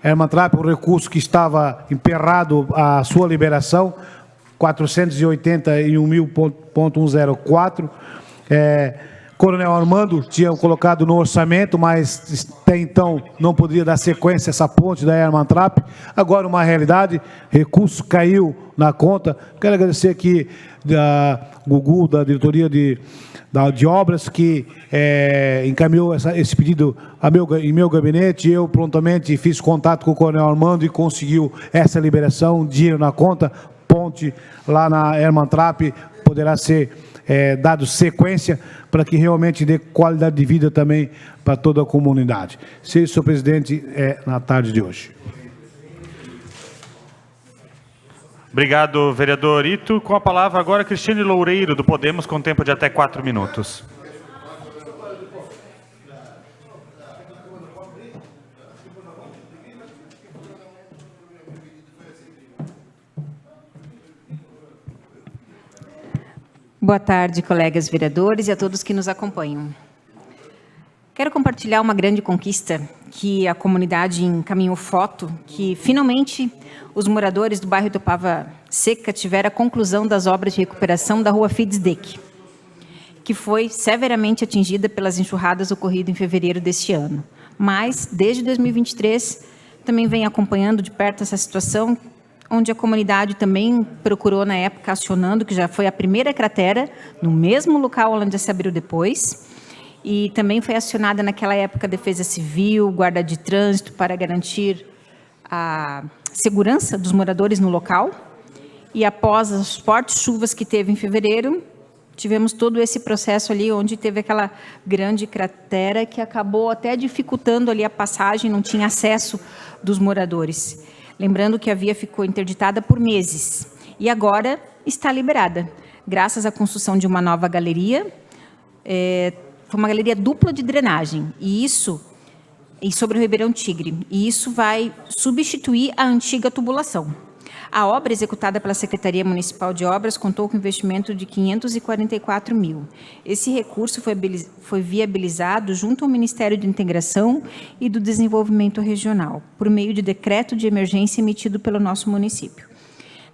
Herman Trapp, um recurso que estava emperrado a sua liberação, 481.104. Coronel Armando tinha colocado no orçamento, mas até então não poderia dar sequência a essa ponte da Herman Trapp. Agora uma realidade, recurso caiu na conta. Quero agradecer aqui da Gugu, da diretoria de obras, que encaminhou esse pedido em meu gabinete. Eu prontamente fiz contato com o Coronel Armando e conseguiu essa liberação, dinheiro na conta. Ponte lá na Herman Trapp poderá ser dado sequência para que realmente dê qualidade de vida também para toda a comunidade. Se isso, senhor presidente, na tarde de hoje. Obrigado, vereador Ito. Com a palavra agora, Cristiane Loureiro, do Podemos, com tempo de até 4 minutos. Boa tarde, colegas vereadores e a todos que nos acompanham. Quero compartilhar uma grande conquista que a comunidade encaminhou foto, que finalmente os moradores do bairro Topava Seca tiveram a conclusão das obras de recuperação da rua Fidsdeck, que foi severamente atingida pelas enxurradas ocorridas em fevereiro deste ano. Mas, desde 2023, também vem acompanhando de perto essa situação, onde a comunidade também procurou, na época, acionando, que já foi a primeira cratera, no mesmo local onde se abriu depois, e também foi acionada naquela época a Defesa Civil, Guarda de Trânsito, para garantir a segurança dos moradores no local. E após as fortes chuvas que teve em fevereiro, tivemos todo esse processo ali, onde teve aquela grande cratera que acabou até dificultando ali a passagem, não tinha acesso dos moradores. Lembrando que a via ficou interditada por meses e agora está liberada, graças à construção de uma nova galeria. Foi uma galeria dupla de drenagem, e sobre o Ribeirão Tigre, e isso vai substituir a antiga tubulação. A obra executada pela Secretaria Municipal de Obras contou com investimento de 544 mil. Esse recurso foi viabilizado junto ao Ministério de Integração e do Desenvolvimento Regional, por meio de decreto de emergência emitido pelo nosso município.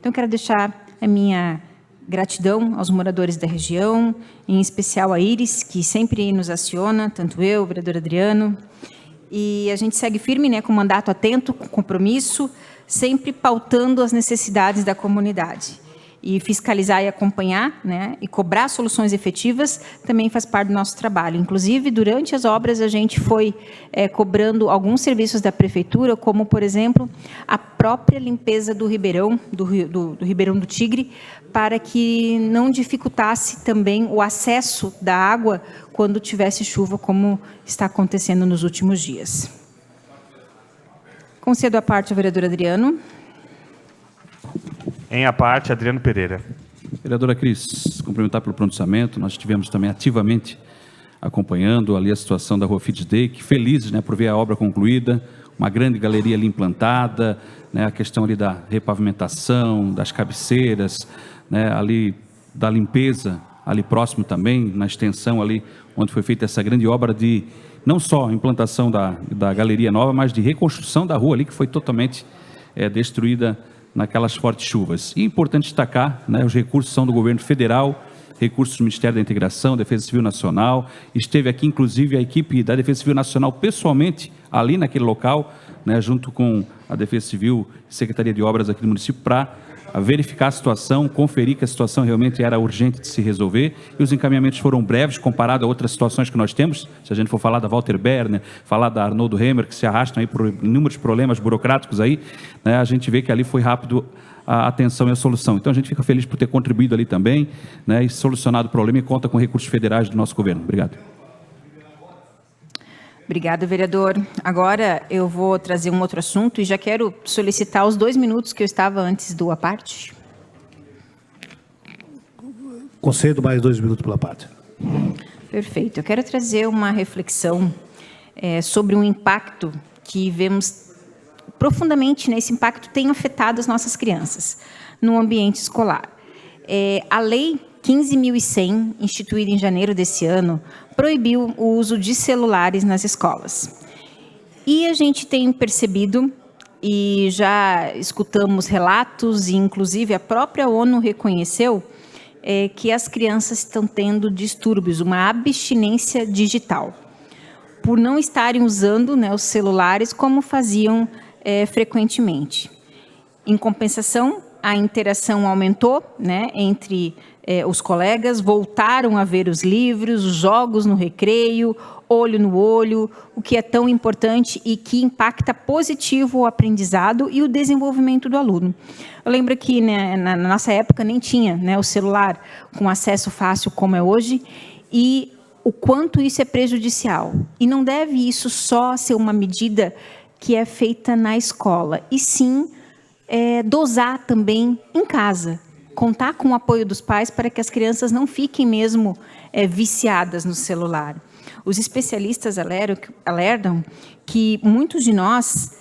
Então, quero deixar a minha gratidão aos moradores da região, em especial a Iris, que sempre nos aciona, tanto eu, o vereador Adriano, e a gente segue firme, né, com mandato atento, com compromisso, sempre pautando as necessidades da comunidade. E fiscalizar e acompanhar, né, e cobrar soluções efetivas também faz parte do nosso trabalho. Inclusive, durante as obras, a gente foi cobrando alguns serviços da prefeitura, como, por exemplo, a própria limpeza do Ribeirão, do Ribeirão do Tigre, para que não dificultasse também o acesso da água quando tivesse chuva, como está acontecendo nos últimos dias. Concedo a parte ao vereador Adriano. Em a parte, Adriano Pereira. Vereadora Cris, cumprimentar pelo pronunciamento. Nós estivemos também ativamente acompanhando ali a situação da rua Fidsdeck, felizes, né, por ver a obra concluída, uma grande galeria ali implantada, né, a questão ali da repavimentação, das cabeceiras, né, ali da limpeza, ali próximo também, na extensão ali, onde foi feita essa grande obra de não só implantação da galeria nova, mas de reconstrução da rua ali, que foi totalmente destruída naquelas fortes chuvas. E é importante destacar, né, os recursos são do governo federal, recursos do Ministério da Integração, Defesa Civil Nacional, esteve aqui inclusive a equipe da Defesa Civil Nacional pessoalmente ali naquele local, né, junto com a Defesa Civil e Secretaria de Obras aqui do município, para verificar a situação, conferir que a situação realmente era urgente de se resolver, e os encaminhamentos foram breves comparado a outras situações que nós temos. Se a gente for falar da Walter Berner, falar da Arnoldo Hemer, que se arrastam aí por inúmeros problemas burocráticos aí, né, a gente vê que ali foi rápido a atenção e a solução. Então a gente fica feliz por ter contribuído ali também, né, e solucionado o problema, e conta com recursos federais do nosso governo. Obrigado. Obrigada, vereador. Agora eu vou trazer um outro assunto e já quero solicitar os 2 minutos que eu estava antes do à parte. Concedo mais 2 minutos pela parte. Perfeito. Eu quero trazer uma reflexão sobre um impacto que vemos profundamente, né? Esse impacto tem afetado as nossas crianças no ambiente escolar. A Lei 15.100, instituída em janeiro desse ano, proibiu o uso de celulares nas escolas. E a gente tem percebido, e já escutamos relatos, e inclusive a própria ONU reconheceu, que as crianças estão tendo distúrbios, uma abstinência digital, por não estarem usando, né, os celulares como faziam frequentemente. Em compensação, a interação aumentou, né, entre os colegas, voltaram a ver os livros, os jogos no recreio, olho no olho, o que é tão importante e que impacta positivo o aprendizado e o desenvolvimento do aluno. Eu lembro que, né, na nossa época nem tinha, né, o celular com acesso fácil como é hoje, e o quanto isso é prejudicial. E não deve isso só ser uma medida que é feita na escola, e sim dosar também em casa, contar com o apoio dos pais para que as crianças não fiquem mesmo viciadas no celular. Os especialistas alertam que muitos de nós,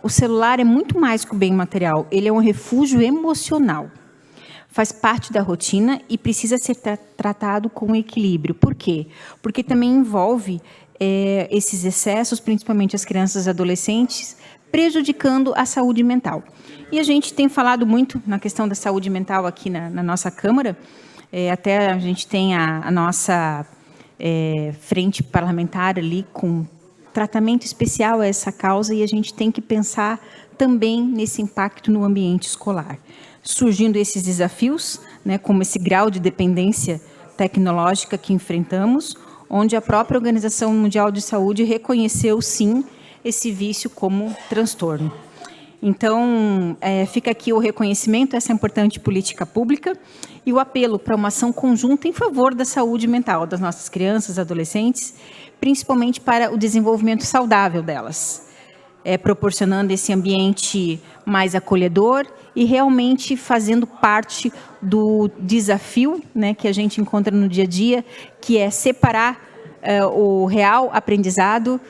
o celular é muito mais que o bem material, ele é um refúgio emocional. Faz parte da rotina e precisa ser tratado com equilíbrio. Por quê? Porque também envolve esses excessos, principalmente as crianças e adolescentes, prejudicando a saúde mental. E a gente tem falado muito na questão da saúde mental aqui na nossa Câmara, até a gente tem a nossa frente parlamentar ali com tratamento especial a essa causa, e a gente tem que pensar também nesse impacto no ambiente escolar. Surgindo esses desafios, né, como esse grau de dependência tecnológica que enfrentamos, onde a própria Organização Mundial de Saúde reconheceu, sim, esse vício como transtorno. Então, fica aqui o reconhecimento, essa importante política pública, e o apelo para uma ação conjunta em favor da saúde mental das nossas crianças e adolescentes, principalmente para o desenvolvimento saudável delas, proporcionando esse ambiente mais acolhedor e realmente fazendo parte do desafio, né, que a gente encontra no dia a dia, que é separar o real aprendizado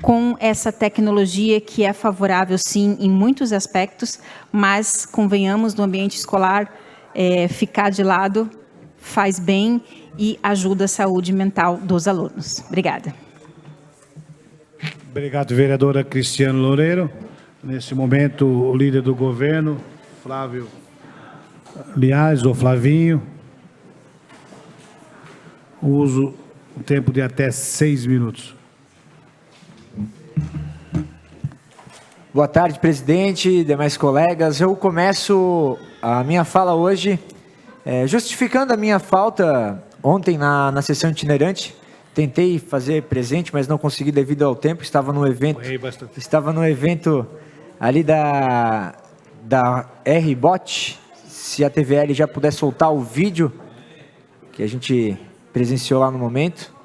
com essa tecnologia que é favorável, sim, em muitos aspectos, mas, convenhamos, no ambiente escolar, ficar de lado faz bem e ajuda a saúde mental dos alunos. Obrigada. Obrigado, vereadora Cristiano Loureiro. Nesse momento, o líder do governo, Flávio Liares, ou Flavinho, uso o tempo de até 6 minutos. Boa tarde, presidente, demais colegas. Eu começo a minha fala hoje justificando a minha falta ontem na sessão itinerante. Tentei fazer presente, mas não consegui devido ao tempo. Estava no evento ali da RBot. Se a TVL já puder soltar o vídeo que a gente presenciou lá no momento.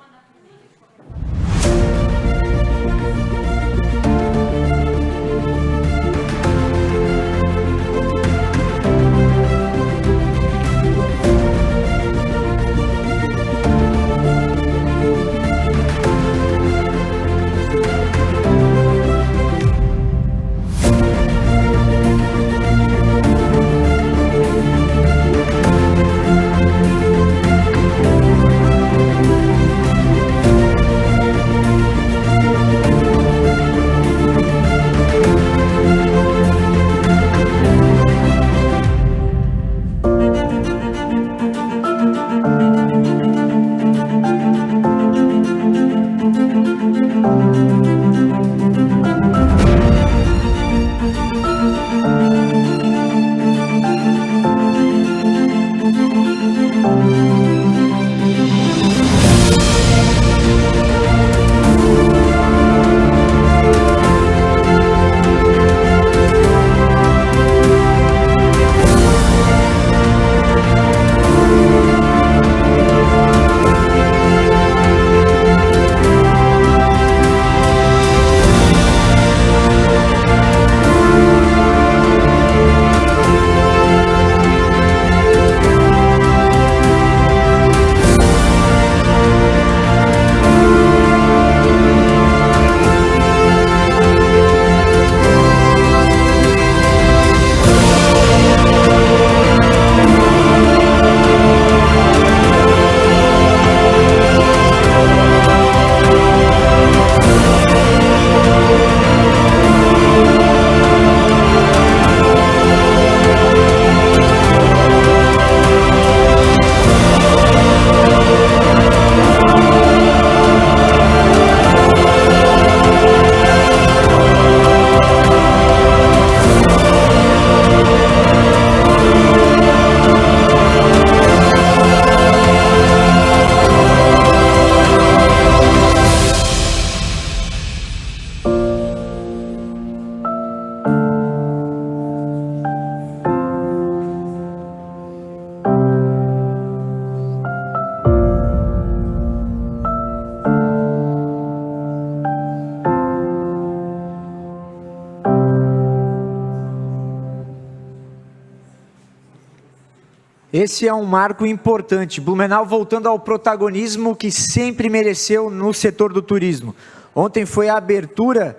Esse é um marco importante. Blumenau voltando ao protagonismo que sempre mereceu no setor do turismo. Ontem foi a abertura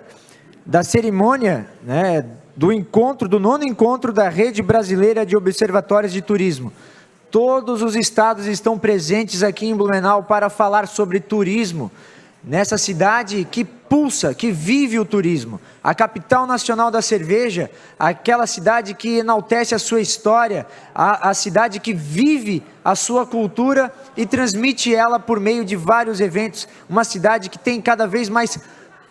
da cerimônia, né, do nono encontro da Rede Brasileira de Observatórios de Turismo. Todos os estados estão presentes aqui em Blumenau para falar sobre turismo, nessa cidade que pulsa, que vive o turismo. A capital nacional da cerveja, aquela cidade que enaltece a sua história, a cidade que vive a sua cultura e transmite ela por meio de vários eventos. Uma cidade que tem cada vez mais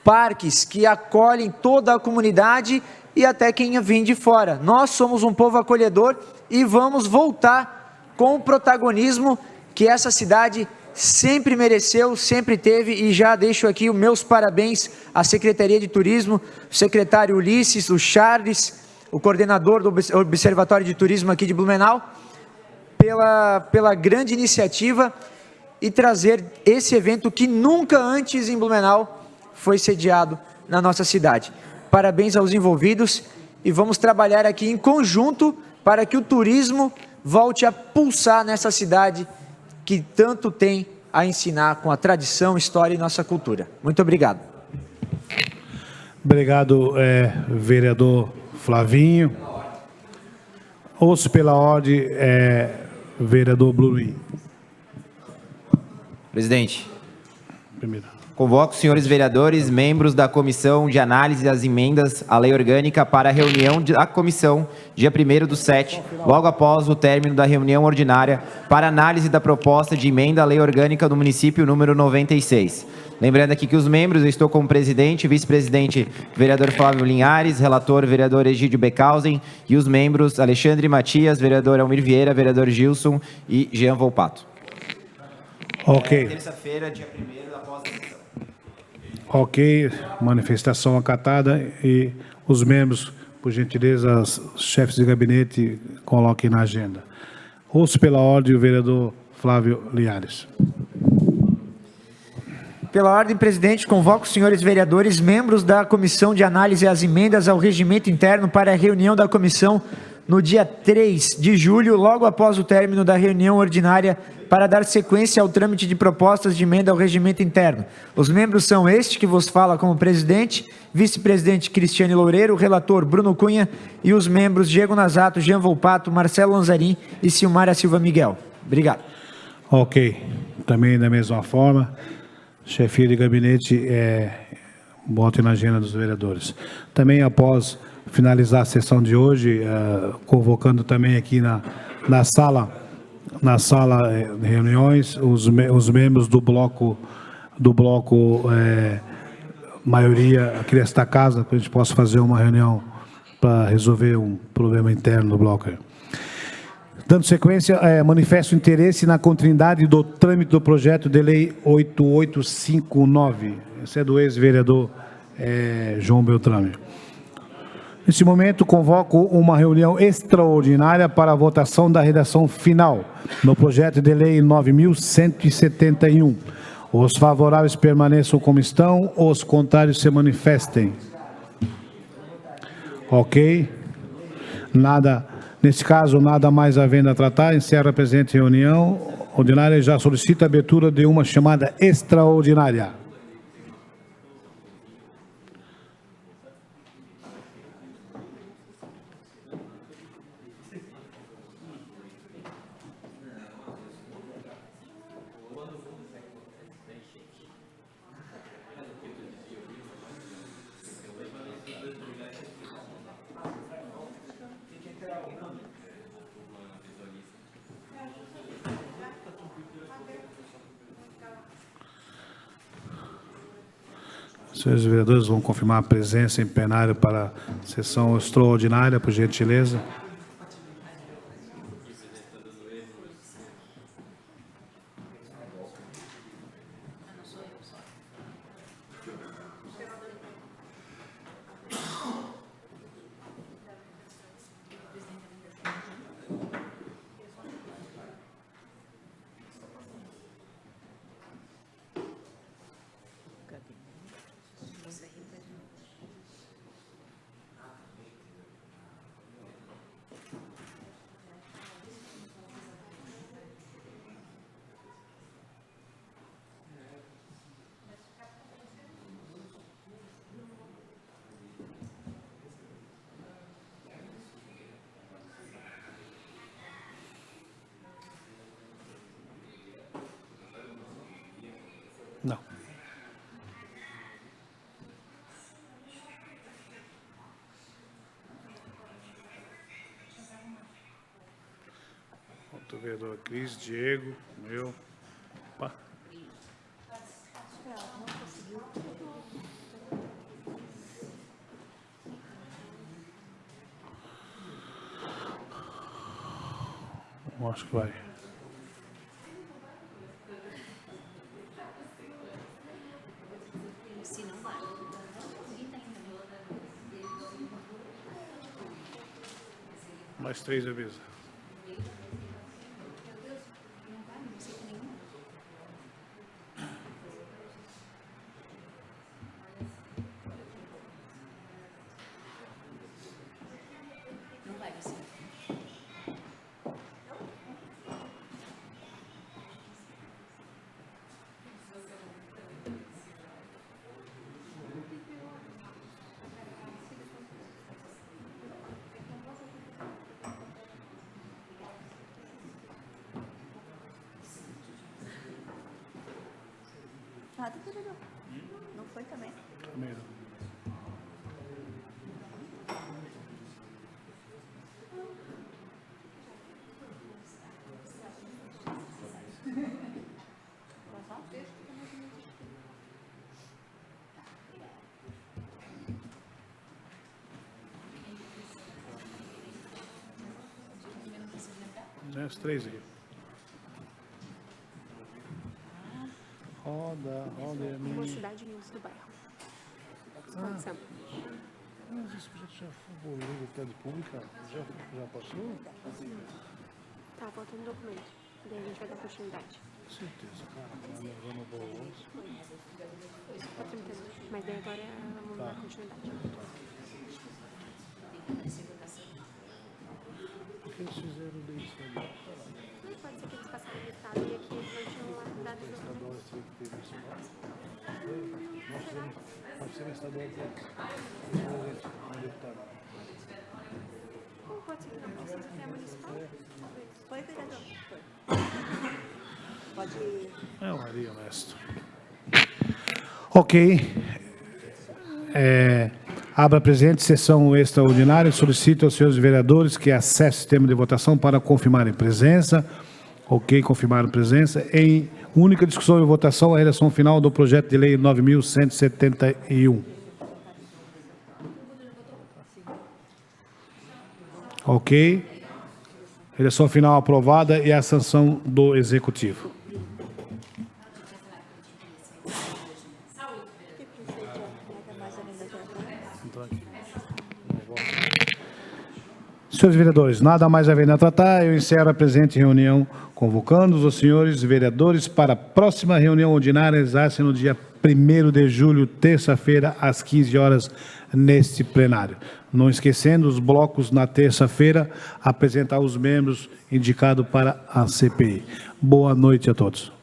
parques, que acolhem toda a comunidade e até quem vem de fora. Nós somos um povo acolhedor e vamos voltar com o protagonismo que essa cidade sempre mereceu, sempre teve, e já deixo aqui os meus parabéns à Secretaria de Turismo, o secretário Ulisses, o Charles, o coordenador do Observatório de Turismo aqui de Blumenau, pela grande iniciativa e trazer esse evento que nunca antes em Blumenau foi sediado na nossa cidade. Parabéns aos envolvidos e vamos trabalhar aqui em conjunto para que o turismo volte a pulsar nessa cidade que tanto tem a ensinar com a tradição, história e nossa cultura. Muito obrigado. Obrigado, vereador Flavinho. Ouço pela ordem, vereador Bruno. Presidente. Primeiro. Convoco os senhores vereadores, membros da Comissão de Análise das Emendas à Lei Orgânica para a reunião da comissão, dia 1º/7, logo após o término da reunião ordinária, para análise da proposta de emenda à Lei Orgânica do município número 96. Lembrando aqui que os membros, eu estou como presidente, vice-presidente, vereador Flávio Linhares, relator, vereador Egídio Beckhausen, e os membros Alexandre Matias, vereador Almir Vieira, vereador Gilson e Jean Volpato. Ok. Terça-feira, dia 1º, após a sessão. Ok, manifestação acatada e os membros, por gentileza, os chefes de gabinete, coloquem na agenda. Ouço pela ordem o vereador Flávio Linhares. Pela ordem, presidente, convoco os senhores vereadores, membros da Comissão de Análise às Emendas ao Regimento Interno para a reunião da comissão no dia 3 de julho, logo após o término da reunião ordinária, para dar sequência ao trâmite de propostas de emenda ao regimento interno. Os membros são este que vos fala como presidente, vice-presidente Cristiane Loureiro, relator Bruno Cunha e os membros Diego Nazato, Jean Volpato, Marcelo Lanzarin e Silmara Silva Miguel. Obrigado. Ok. Também da mesma forma, chefia de gabinete, bote na agenda dos vereadores. Também após finalizar a sessão de hoje, convocando também aqui na sala de reuniões, os membros do bloco maioria aqui desta casa, para a gente possa fazer uma reunião para resolver um problema interno do bloco. Dando sequência, manifesto interesse na continuidade do trâmite do projeto de lei 8859. Esse é do ex-vereador João Beltrame. Neste momento, convoco uma reunião extraordinária para a votação da redação final no projeto de lei 9.171. Os favoráveis permaneçam como estão, os contrários se manifestem. Ok? Nesse caso, nada mais havendo a tratar, encerra a presente reunião ordinária e já solicita a abertura de uma chamada extraordinária. Senhores vereadores, vão confirmar a presença em plenário para a sessão extraordinária, por gentileza. Certo, vereador Cris, Diego, meu. Opa. Eu acho que vai. Mais 3 avisa. Não vai, você. Nada, vereador. Não foi também? Também não. As 3 aqui. Roda, minha. Mocidade News do bairro. Mas esse projeto já foi evoluído até de pública? Já passou? Tá, faltando um documento. Daí a gente vai dar continuidade. Certeza, cara. Nós vamos boa hoje. Tá tramitando. Mas daí agora vamos dar continuidade. O que eles fizeram disso ali? Pode ser que eles passaram no estado e aqui eles não tinham lá dado os documentos. Pode ser estadual. Ou pode ser que não possa ser municipal? Foi, vereador? Pode ir. É o Maria Honesto. Ok. Abra presente, sessão extraordinária. Solicito aos senhores vereadores que acessem o sistema de votação para confirmarem presença. Ok, confirmaram presença. Em única discussão e votação, a redação final do projeto de lei 9.171. Ok. Redação final aprovada e a sanção do Executivo. Senhores vereadores, nada mais havendo a tratar, eu encerro a presente reunião, convocando os senhores vereadores para a próxima reunião ordinária, realizar-se no dia 1º de julho, terça-feira, às 15 horas, neste plenário. Não esquecendo os blocos na terça-feira, apresentar os membros indicados para a CPI. Boa noite a todos.